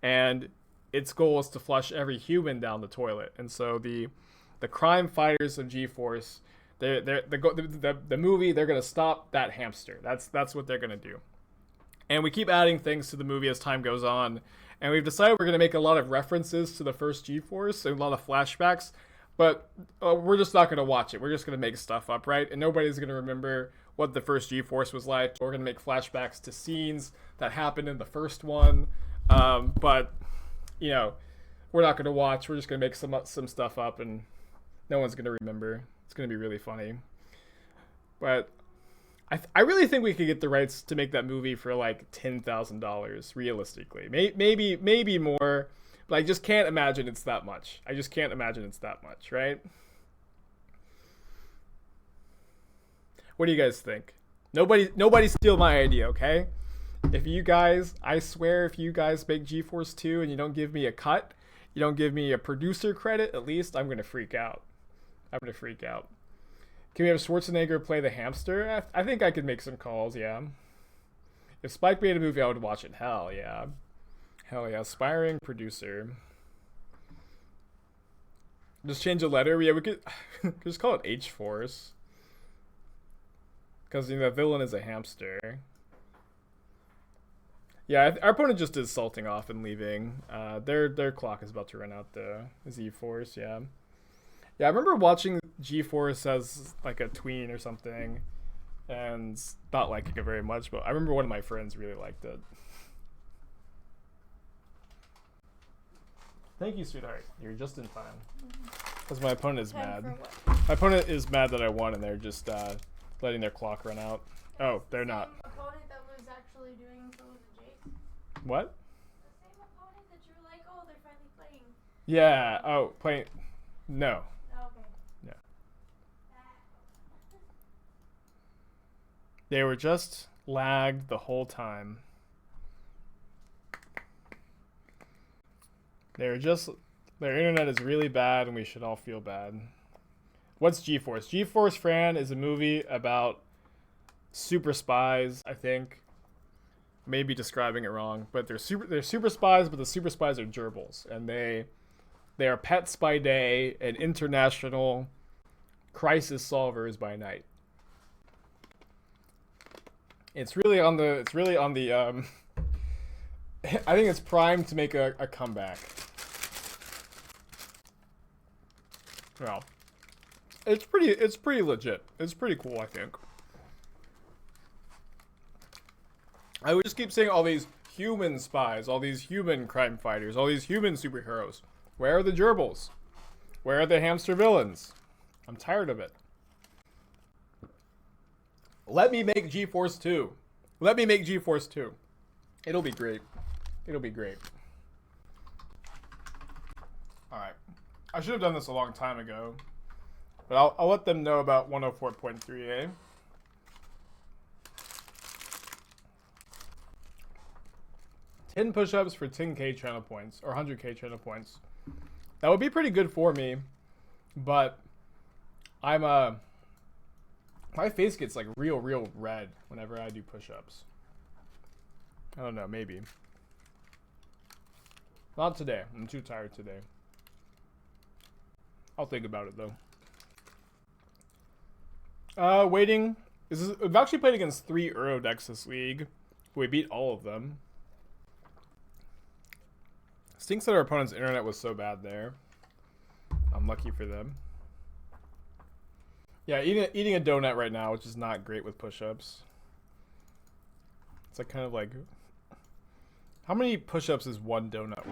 Speaker 1: and its goal is to flush every human down the toilet. And so the crime fighters of G-Force, the movie, they're gonna stop that hamster. That's what they're gonna do. And we keep adding things to the movie as time goes on, and we've decided we're gonna make a lot of references to the first G-Force and a lot of flashbacks, but we're just not gonna watch it. We're just gonna make stuff up, right? And nobody's gonna remember what the first G-Force was like. We're gonna make flashbacks to scenes that happened in the first one, but we're not gonna watch. We're just gonna make some stuff up, and no one's gonna remember. It's gonna be really funny. But I really think we could get the rights to make that movie for like $10,000 realistically. Maybe more, but I just can't imagine it's that much. I just can't imagine it's that much, right? What do you guys think? Nobody steal my idea, okay? If you guys, I swear, if you guys make G-Force 2 and you don't give me a cut, you don't give me a producer credit, at least I'm gonna freak out. Can we have Schwarzenegger play the hamster? I think I could make some calls, yeah. If Spike made a movie, I would watch it. Hell yeah. Aspiring producer. Just change a letter? Yeah, we could just call it H-Force. Because, the villain is a hamster. Yeah, our opponent just is salting off and leaving. Their clock is about to run out, the Z-Force, yeah. Yeah, I remember watching G-Force as like a tween or something and not liking it very much, but I remember one of my friends really liked it. Thank you, sweetheart. You're just in time. Because my opponent is mad. My opponent is mad that I won, and they're just letting their clock run out. Oh, they're not.
Speaker 2: The same opponent that was actually doing some of the Jace?
Speaker 1: What?
Speaker 2: The same opponent that you were like, oh, they're finally playing.
Speaker 1: Yeah. Oh, playing. No.
Speaker 2: Okay.
Speaker 1: No. They were just lagged the whole time. Their internet is really bad, and we should all feel bad. What's G-Force? G-Force, Fran, is a movie about super spies, I think. Maybe describing it wrong, but they're super spies, but the super spies are gerbils, and they are pets by day and international crisis solvers by night. It's really on the I think it's primed to make a comeback. Well, it's pretty legit. It's pretty cool, I think. I would just keep saying all these human spies, all these human crime fighters, all these human superheroes. Where are the gerbils? Where are the hamster villains? I'm tired of it. Let me make G-Force 2. Let me make G-Force 2. It'll be great. It'll be great. Alright. I should have done this a long time ago. But I'll let them know about 104.3a. $10 push-ups for 10k channel points. Or 100k channel points. That would be pretty good for me. But I'm my face gets like real red whenever I do push-ups. I don't know, maybe. Not today. I'm too tired today. I'll think about it though. Waiting. We've actually played against 3 Euro decks this league. We beat all of them. Stinks that our opponent's internet was so bad there. Unlucky for them. Yeah, eating a donut right now, which is not great with push-ups. It's like kind of like... How many push-ups is one donut